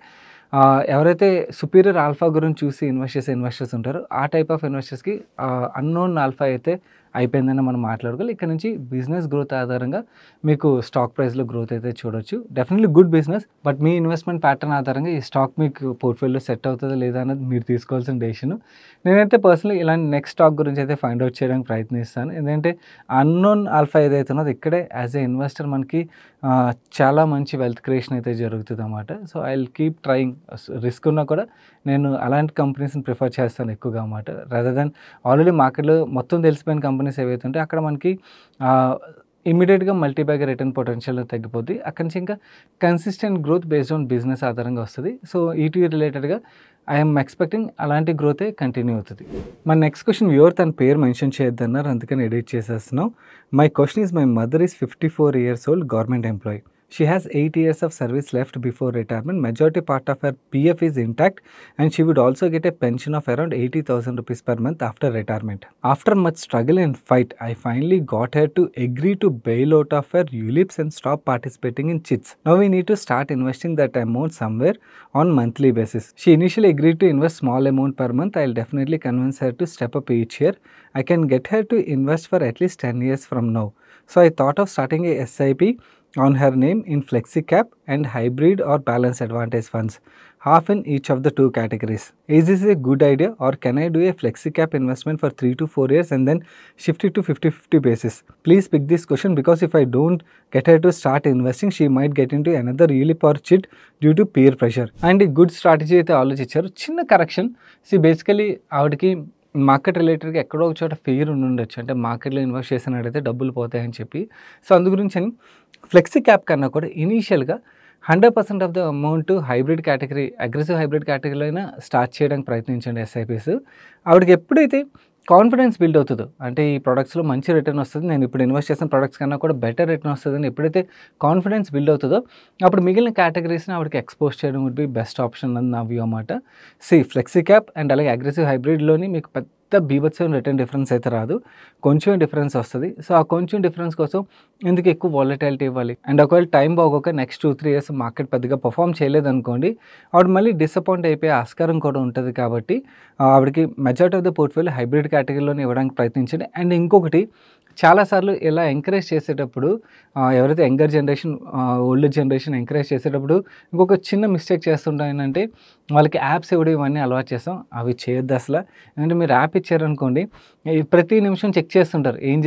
ఎవరైతే సుపీరియర్ ఆల్ఫా గురించి చూసి ఇన్వెస్ట్ చేసే ఇన్వెస్టర్స్ ఉంటారో ఆ టైప్ ఆఫ్ ఇన్వెస్టర్స్కి అన్నోన్ ఆల్ఫా అయితే అయిపోయిందని మనం మాట్లాడుకోవాలి. ఇక్కడ నుంచి బిజినెస్ గ్రోత్ ఆధారంగా మీకు స్టాక్ ప్రైస్లో గ్రోత్ అయితే చూడొచ్చు. Definitely good business. But me investment pattern ఆధారంగా ఈ స్టాక్ మీకు పోర్ట్ఫోలియో సెట్ అవుతుందా లేదా అనేది మీరు తీసుకోవాల్సిన డెసిషన్. నేనైతే పర్సనలీ ఇలాంటి నెక్స్ట్ స్టాక్ గురించి అయితే ఫైండ్ అవుట్ చేయడానికి ప్రయత్నిస్తాను. ఎందుకంటే అన్నోన్ ఆల్ఫా ఏదైతే ఉన్నదో ఇక్కడే యాజ్ ఏ ఇన్వెస్టర్ మనకి చాలా మంచి వెల్త్ క్రియేషన్ అయితే జరుగుతుంది అన్నమాట. So, I will keep trying. Risk ఉన్నా కూడా నేను అలాంటి కంపెనీస్ని ప్రిఫర్ చేస్తాను ఎక్కువగా అన్నమాట. రదర్ దెన్ ఆల్రెడీ మార్కెట్లో మొత్తం తెలిసిపోయిన కంపెనీస్ ఏవైతే ఉంటాయో అక్కడ మనకి ఇమీడియట్గా మల్టీ బ్యాగర్ రిటర్న్ పొటెన్షియల్ తగ్గిపోద్ది. అక్కడి నుంచి ఇంకా consistent growth based on business ఆధారంగా వస్తుంది. సో, E2E రిలేటెడ్గా ఐఎమ్ ఎక్స్పెక్టింగ్ అలాంటి గ్రోతే కంటిన్యూ అవుతుంది. మన నెక్స్ట్ క్వశ్చన్ వ్యూవర్ తన పేరు మెన్షన్ చేయొద్దన్నారు, అందుకని ఎడిట్ చేసేస్తున్నాం. My question is my mother is 54 years old, government employee. She has 8 years of service left before retirement. Majority part of her PF is intact and she would also get a pension of around 80,000 rupees per month after retirement. After much struggle and fight, I finally got her to agree to bail out of her ULIPs and stop participating in chits. Now we need to start investing that amount somewhere on monthly basis. She initially agreed to invest small amount per month. I'll definitely convince her to step up each year. I can get her to invest for at least 10 years from now. So I thought of starting a SIP on her name in FlexiCap and hybrid or balance advantage funds, half in each of the two categories. Is this a good idea or can I do a FlexiCap investment for 3 to 4 years and then shift it to 50-50 basis? Please pick this question because if I don't get her to start investing, she might get into another ULIP or chit due to peer pressure. And a good strategy అయితే ఆలోచించారు. చిన్న correction. Basically ఆవిడకి market రిలేటెడ్గా ఎక్కడో ఒక చోట fear ఉండొచ్చు. అంటే మార్కెట్లో ఇన్వెస్ట్ చేసినట్టయితే డబ్బులు పోతాయని చెప్పి. సో, అందు గురించి అని ఫ్లెక్సీ క్యాప్ కన్నా కూడా ఇనీషియల్గా 100% of the amount hybrid category, aggressive hybrid కేటగిరీలో అయినా స్టార్ట్ చేయడానికి ప్రయత్నించండి SIPs. ఆవిడకి ఎప్పుడైతే కాన్ఫిడెన్స్ బిల్డ్ అవుతుందో, అంటే ఈ ప్రొడక్ట్స్లో మంచి రిటర్న్ వస్తుంది, నేను ఇప్పుడు ఇన్వెస్ట్ చేసిన ప్రొడక్ట్స్ కన్నా కూడా బెటర్ రిటర్న్ వస్తుందని ఎప్పుడైతే కాన్ఫిడెన్స్ బిల్డ్ అవుతుందో అప్పుడు మిగిలిన కేటగిరీస్ని ఆవిడకి ఎక్స్పోజ్ చేయడం వుడ్ బి బెస్ట్ ఆప్షన్ అని నా వ్యూ అన్నమాట. ఫ్లెక్సీ క్యాప్ అండ్ అలాగే అగ్రెసివ్ హైబ్రిడ్లోని మీకు పెద్ద బీభత్సమైన రిటర్న్ డిఫరెన్స్ అయితే రాదు, కొంచెం డిఫరెన్స్ వస్తుంది. సో, ఆ కొంచెం డిఫరెన్స్ కోసం ఎందుకు ఎక్కువ వాలటిలిటీ ఇవ్వాలి? అండ్ ఒకవేళ టైం బాగోక నెక్స్ట్ 2-3 years మార్కెట్ పెద్దగా పర్ఫామ్ చేయలేదనుకోండి, ఆవిడ మళ్ళీ డిసప్పాయింట్ అయిపోయే ఆస్కారం కూడా ఉంటుంది. కాబట్టి ఆవిడకి majority of the portfolio hybrid కేటగిరీలోనే ఇవ్వడానికి ప్రయత్నించండి. అండ్ ఇంకొకటి చాలాసార్లు ఇలా ఎంకరేజ్ చేసేటప్పుడు ఎవరైతే younger generation, older generation encourage చేసేటప్పుడు ఇంకొక చిన్న మిస్టేక్ చేస్తుంటాం ఏంటంటే, వాళ్ళకి యాప్స్ ఇవ్వడం ఇవన్నీ అలవాటు చేస్తాం. అవి చేయొద్దు అసల. ఎందుకంటే మీరు యాప్ ఇచ్చారనుకోండి, ప్రతి నిమిషం చెక్ చేస్తుంటారు. ఏం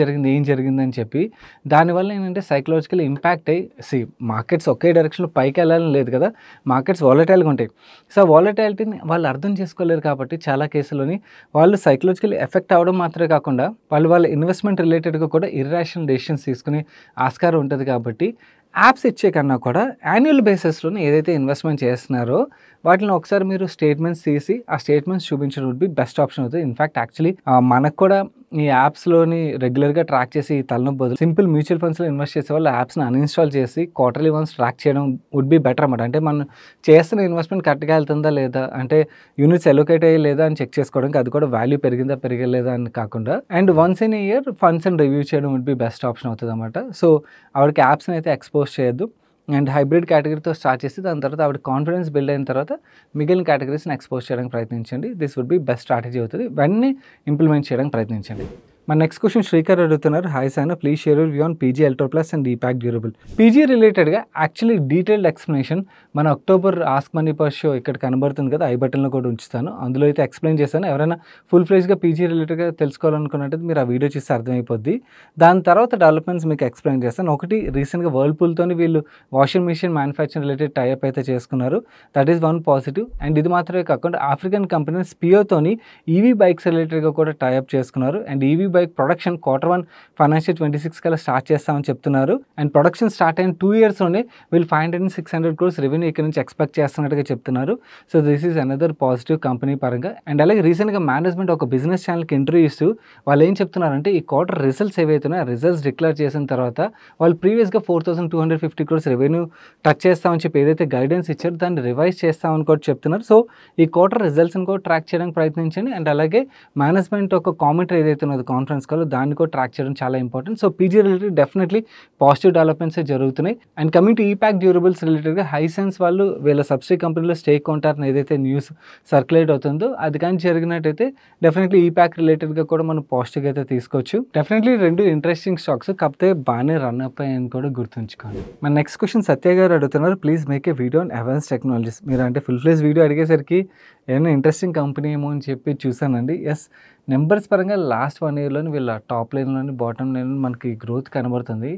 జరిగిందని చెప్పి. దానివల్ల ఏంటంటే సైకలాజికల్ ఇంపాక్ట్ అయ్యి మార్కెట్స్ ఒకే డైరెక్షన్‌లో పైకెళ్ళాలని లేదు కదా! మార్కెట్స్ వాలటైల్‌గా ఉంటాయి. సో, వాలటాలిటీని వాళ్ళు అర్థం చేసుకోలేరు కాబట్టి చాలా కేసుల్లోని వాళ్ళు సైకలాజికల్లీ ఎఫెక్ట్ అవ్వడం మాత్రమే కాకుండా, వాళ్ళ ఇన్వెస్ట్‌మెంట్ రిలేటెడ్‌గా కూడా ఇర్రాషనల్ డెసిషన్స్ తీసుకునే ఆస్కారం ఉంటది కాబట్టి, యాప్స్ ఇచ్చే కన్నా కూడా యాన్యువల్ బేసిస్‌లోనే ఏదైతే ఇన్వెస్ట్‌మెంట్ చేస్తున్నారో, వాటిని ఒకసారి మీరు స్టేట్మెంట్స్ తీసి, ఆ స్టేట్మెంట్స్ చూపించడం వుడ్ బి బెస్ట్ ఆప్షన్ అవుతది. ఇన్‌ఫాక్ట్ యాక్చువల్లీ మనకు కూడా ఈ యాప్స్‌లోని రెగ్యులర్‌గా ట్రాక్ చేసి ఈ తలనొప్పి బదులు సింపుల్ మ్యూచువల్ ఫండ్స్‌లో ఇన్వెస్ట్ చేసేవాళ్ళు యాప్స్‌ని అన్‌ఇన్‌స్టాల్ చేసి క్వార్టర్లీ వన్స్ ట్రాక్ చేయడం వుడ్ బి బెటర్ అన్నమాట. అంటే మనం చేస్తున్న ఇన్వెస్ట్‌మెంట్ కరెక్ట్‌గా వెళ్తుందా లేదా, అంటే యూనిట్స్ అలొకేట్ అయ్యాయి లేదా అని చెక్ చేసుకోవడానికి, అది కూడా వాల్యూ పెరిగిందా పెరగలేదా అని కాకుండా, and once in a year ఫండ్స్‌ని రివ్యూ చేయడం వుడ్ బి బెస్ట్ ఆప్షన్ అవుతదన్నమాట. సో, ఆవిడకి యాప్స్‌ని అయితే ఎక్స్‌పోజ్ చేయొద్దు. అండ్ హైబ్రిడ్ కేటగిరీతో స్టార్ట్ చేసి దాని తర్వాత ఆవిడ కాన్ఫిడెన్స్ బిల్డ్ అయిన తర్వాత మిగిలిన కేటగిరీస్‌ని ఎక్స్‌పోజ్ చేయడానికి ప్రయత్నించండి. This would be best strategy అవుతది. ఇవన్నీ ఇంప్లిమెంట్ చేయడానికి ప్రయత్నించండి. మన నెక్స్ట్ క్వశ్చన్ శ్రీకర్ అడుగుతున్నారు. Hi Saina, please share your view on PG electro plus and Epack durable. PG రిలేటెడ్‌గా యాక్చువల్లీ డీటెయిల్డ్ ఎక్స్ప్లెనేషన్ మన October ask money per show ఇక్కడ కనబడుతుంది కదా, ఐ బటన్‌లో కూడా ఉంచుతాను. అందులో అయితే ఎక్స్ప్లెయిన్ చేశాను. ఎవరైనా ఫుల్ ఫ్లెజ్‌గా పీజీ రిలేటెడ్‌గా తెలుసుకోవాలనుకున్నట్టయితే మీరు ఆ వీడియో చూస్తే అర్థమైపోద్ది. దాని తర్వాత డెవలప్మెంట్స్ మీకు ఎక్స్ప్లెయిన్ చేస్తాను. ఒకటి రీసెంట్‌గా వర్ల్‌పూల్‌తోని వీళ్ళు washing machine manufacturing related tie up అయితే చేసుకున్నారు. That is one positive. And ఇది మాత్రమే కాకుండా ఆఫ్రికన్ కంపెనీ స్పియోతోని ఈవీ బైక్స్ రిలేటెడ్‌గా కూడా టై అప్ చేసుకున్నారు. And EV bike production Q1 financial 26 కల్లా స్టార్ట్ చేస్తామని చెప్తున్నారు. అండ్ ప్రొడక్షన్ స్టార్ట్ అయిన 2 ఇయర్స్‌లోనే వీళ్ళు 500-600 క్రోర్స్ రెవెన్యూ ఇక్కడ నుంచి ఎక్స్పెక్ట్ చేస్తున్నట్టుగా చెప్తున్నారు. So, this is another positive company పరంగా. అండ్ అలాగే రీసెంట్‌గా మేనేజ్మెంట్ ఒక బిజినెస్ ఛానల్‌కి ఇంటర్వ్యూ ఇస్తూ వాళ్ళు ఏం చెప్తున్నారంటే, ఈ క్వార్టర్ రిజల్ట్స్ ఏవైతే ఉన్నాయో, ఆ రిజల్ట్స్ డిక్లేర్ చేసిన తర్వాత వాళ్ళు ప్రీవియస్‌గా 4250 క్రోర్స్ రెవెన్యూ టచ్ చేస్తామని చెప్పి ఏదైతే గైడెన్స్ ఇచ్చారో దాన్ని రివైజ్ చేస్తామని కూడా చెప్తున్నారు. సో, ఈ క్వార్టర్ రిజల్ట్స్‌ని కూడా ట్రాక్ చేయడానికి ప్రయత్నించండి. అండ్ అలాగే మేనేజ్మెంట్ ఒక కామెంటరీ ఏదైతే ఉన్నదో కాన్ఫరెన్స్ కాల్, దాన్ని కూడా ట్రాక్ చేయడం చాలా important. So, PG related definitely positive డెవలప్మెంట్సే జరుగుతున్నాయి. And coming to Epack durables రిలేటెడ్‌గా హైసెన్స్ వాళ్ళు వీళ్ళ సబ్సిడరీ కంపెనీలో స్టేక్ కొంటారని ఏదైతే న్యూస్ సర్క్యులేట్ అవుతుందో, అది కానీ జరిగినట్టయితే డెఫినెట్లీ ఈపాక్ రిలేటెడ్‌గా కూడా మనం పాజిటివ్‌గా అయితే తీసుకోవచ్చు. డెఫినెట్లీ రెండు ఇంట్రెస్టింగ్ స్టాక్స్, కాకపోతే బాగానే రన్ అప్ అయ్యాయని కూడా గుర్తుంచుకోండి. మన నెక్స్ట్ క్వశ్చన్ సత్య గారు అడుగుతున్నారు. Please make a video on advance technologies. మీరు అంటే ఫుల్ ఫ్లెజ్ వీడియో అడిగేసరికి ఏమైనా ఇంట్రెస్టింగ్ కంపెనీ ఏమో అని చెప్పి చూసానండి. ఎస్, నెంబర్స్ పరంగా లాస్ట్ 1 ఇయర్‌లోని వీళ్ళ టాప్ లైన్‌లోని బాటమ్ లైన్‌లో మనకి గ్రోత్ కనబడుతుంది.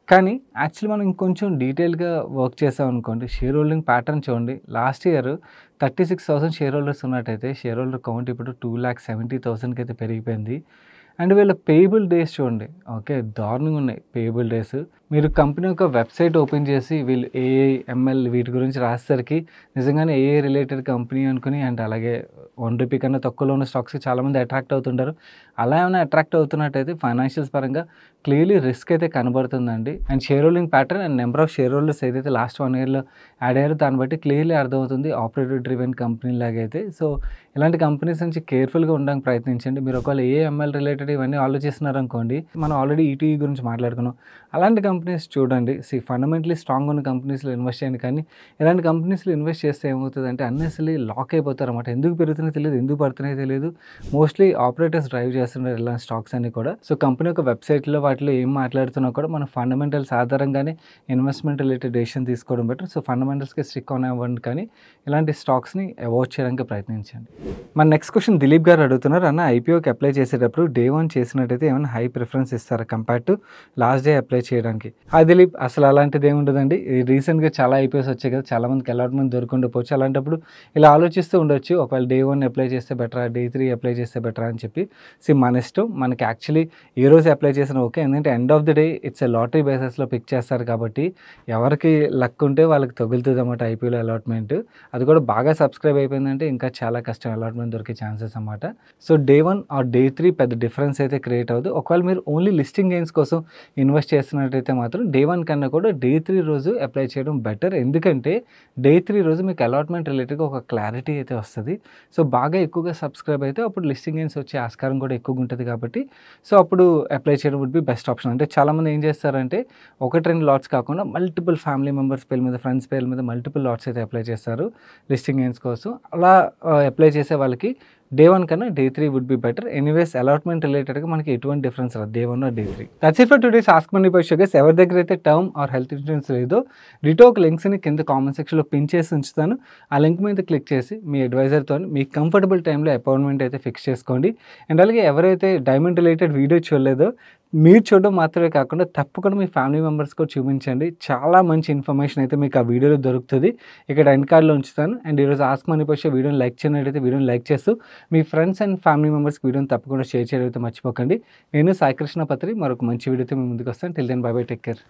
కానీ యాక్చువల్లీ మనం ఇంకొంచెం డీటెయిల్‌గా వర్క్ చేసామనుకోండి, షేర్ హోల్డింగ్ ప్యాటర్న్ చూడండి. లాస్ట్ ఇయర్ 36,000 షేర్ హోల్డర్స్ ఉన్నట్టయితే షేర్ హోల్డర్ కౌంట్ ఇప్పుడు 2,70,000కి అయితే పెరిగిపోయింది. అండ్ వీళ్ళ పేయబుల్ డేస్ చూడండి, ఓకే, దారుణంగా ఉన్నాయి పేయబుల్ డేస్. మీరు కంపెనీ యొక్క వెబ్సైట్ ఓపెన్ చేసి వీళ్ళు ఏఐ, ఎంఎల్ వీటి గురించి రాసేసరికి నిజంగానే ఏఐ రిలేటెడ్ కంపెనీ అనుకుని, అండ్ అలాగే ₹1 కన్నా తక్కువలో ఉన్న స్టాక్స్కి చాలామంది అట్రాక్ట్ అవుతుంటారు. అలా ఏమైనా అట్రాక్ట్ అవుతున్నట్టయితే ఫైనాన్షియల్స్ పరంగా క్లియర్లీ రిస్క్ అయితే కనబడుతుందండి. And share holding pattern and number of share holders ఏదైతే లాస్ట్ 1 ఇయర్‌లో యాడ్ అయ్యారో దాన్ని బట్టి క్లియర్లీ అర్థమవుతుంది ఆపరేటర్ డ్రివెన్ కంపెనీ లాగా అయితే. సో, ఇలాంటి కంపెనీస్ నుంచి కేర్ఫుల్గా ఉండడానికి ప్రయత్నించండి. మీరు ఒకవేళ ఏఐ, ఎంఎల్ రిలేటెడ్ ఇవన్నీ ఆలోచిస్తున్నారనుకోండి, మనం ఆల్రెడీ ఈటీఈ గురించి మాట్లాడుకున్నాం. అలాంటి కంపెనీస్ చూడండి. ఫండమెంటలీ స్ట్రాంగ్ ఉన్న కంపెనీస్లో ఇన్వెస్ట్ చేయండి. కానీ ఇలాంటి కంపెనీస్లో ఇన్వెస్ట్ చేస్తే ఏమవుతుందంటే అన్నెసెసరీ లాక్ అయిపోతారన్నమాట. ఎందుకు పెరుగుతున్నాయో తెలియదు, ఎందుకు పడుతున్నాయో తెలియదు. మోస్ట్లీ ఆపరేటర్స్ డ్రైవ్ చేస్తున్నారు ఇలాంటి స్టాక్స్ అన్ని కూడా. సో, కంపెనీ యొక్క వెబ్సైట్లో వాటిలో ఏం మాట్లాడుతున్నా కూడా మన ఫండమెంటల్స్ ఆధారంగానే ఇన్వెస్ట్మెంట్ రిలేటెడ్ డెసిషన్ తీసుకోవడం బెటర్. సో, ఫండమెంటల్స్కి స్టిక్ ఆన్ అవ్వండి, కానీ ఇలాంటి స్టాక్స్ని అవాయిడ్ చేయడానికి ప్రయత్నించండి. మన నెక్స్ట్ క్వశ్చన్ దిలీప్ గారు అడుగుతున్నారు. అన్న, ఐపీఓకి అప్లై చేసేటప్పుడు డే 1 చేసినట్టయితే ఏమైనా హై ప్రిఫరెన్స్ ఇస్తారా compare to last day apply చేయడానికి? హాయ్ దిలీప్, అసలు అలాంటిది ఏమి ఉండదండి. రీసెంట్గా చాలా ఐపీఓస్ వచ్చాయి కదా, చాలా మందికి అలాట్మెంట్ దొరకకపోవచ్చు. అలాంటప్పుడు ఇలా ఆలోచిస్తూ ఉండొచ్చు, ఒకవేళ డే 1 అప్లై చేస్తే బెటరా, డే 3 అప్లై చేస్తే బెటరా అని చెప్పి. మన ఇష్టం. మనకి యాక్చువల్లీ ఏ రోజు అప్లై చేసినా ఓకే. ఎందుకంటే end of the day it's a lottery బేసిస్లో పిక్ చేస్తారు కాబట్టి ఎవరికి లక్ ఉంటే వాళ్ళకి తగులుతుంది అన్నమాట ఐపీఓలో అలాట్మెంట్. అది కూడా బాగా సబ్స్క్రైబ్ అయిపోయిందంటే ఇంకా చాలా కష్టం అలాట్మెంట్ దొరికే ఛాన్సెస్ అన్నమాట. సో, డే 1 ఆర్ డే 3 పెద్ద డిఫరెన్స్ అయితే క్రియేట్ అవ్వదు. ఒకవేళ మీరు ఓన్లీ లిస్టింగ్ గెయిన్స్ కోసం ఇన్వెస్ట్ చేస్తున్నట్టయితే మాత్రం డే 1 కన్నా కూడా డే 3 రోజు అప్లై చేయడం బెటర్. ఎందుకంటే డే 3 రోజు మీకు అలాట్మెంట్ రిలేటెడ్గా ఒక క్లారిటీ అయితే వస్తుంది. సో, బాగా ఎక్కువగా సబ్స్క్రైబ్ అయితే అప్పుడు లిస్టింగ్ గెయిన్స్ వచ్చే ఆస్కారం కూడా ఎక్కువగా ఉంటుంది కాబట్టి సో, అప్పుడు అప్లై చేయడం వుడ్ బి బెస్ట్ ఆప్షన్. అంటే చాలామంది ఏం చేస్తారంటే 1-2 లాట్స్ కాకుండా మల్టిపుల్ ఫ్యామిలీ మెంబర్స్ పేర్ల మీద, ఫ్రెండ్స్ పేర్ల మీద మల్టిపుల్ లాట్స్ అయితే అప్లై చేస్తారు లిస్టింగ్ గెయిన్స్ కోసం. అలా అప్లై చేసే వాళ్ళకి డే 1 కన్నా day 3 would be better. Anyways allotment రిలేటెడ్‌గా మనకి ఎటువంటి డిఫరెన్స్ రాదు. Day 1 or day 3. That's it for today's ask money question guys. ఎవరి దగ్గర అయితే టర్మ్ ఆర్ హెల్త్ ఇన్సూరెన్స్ లేదో డిటోక్ లింక్స్‌ని కింద కామెంట్ సెక్షన్‌లో పిన్ చేసి ఉంచుతాను. ఆ లింక్ మీద క్లిక్ చేసి మీ అడ్వైజర్‌తోని మీకు కంఫర్టబుల్ టైంలో అపాయింట్మెంట్ అయితే ఫిక్స్ చేసుకోండి. అండ్ అలాగే ఎవరైతే డైమండ్ రిలేటెడ్ వీడియో చూడలేదో మీరు చూడడం మాత్రమే కాకుండా తప్పకుండా మీ ఫ్యామిలీ మెంబర్స్ కూడా చూపించండి. చాలా మంచి ఇన్ఫర్మేషన్ అయితే మీకు ఆ వీడియోలో దొరుకుతుంది. ఇక్కడ ఎండ్ కార్డ్‌లో ఉంచుతాను. అండ్ ఈరోజు ఆస్క్ మనీ క్వశ్చన్ వీడియోని లైక్ చేయనట్లయితే వీడియోని లైక్ చేస్తూ మీ ఫ్రెండ్స్ అండ్ ఫ్యామిలీ మెంబర్స్‌కి వీడియోని తప్పకుండా షేర్ చేయడం అయితే మర్చిపోకండి. నేను సాయి కృష్ణ పత్రి మరొక మంచి వీడియోతో మీ ముందుకు వస్తాను. Till then bye bye, take care.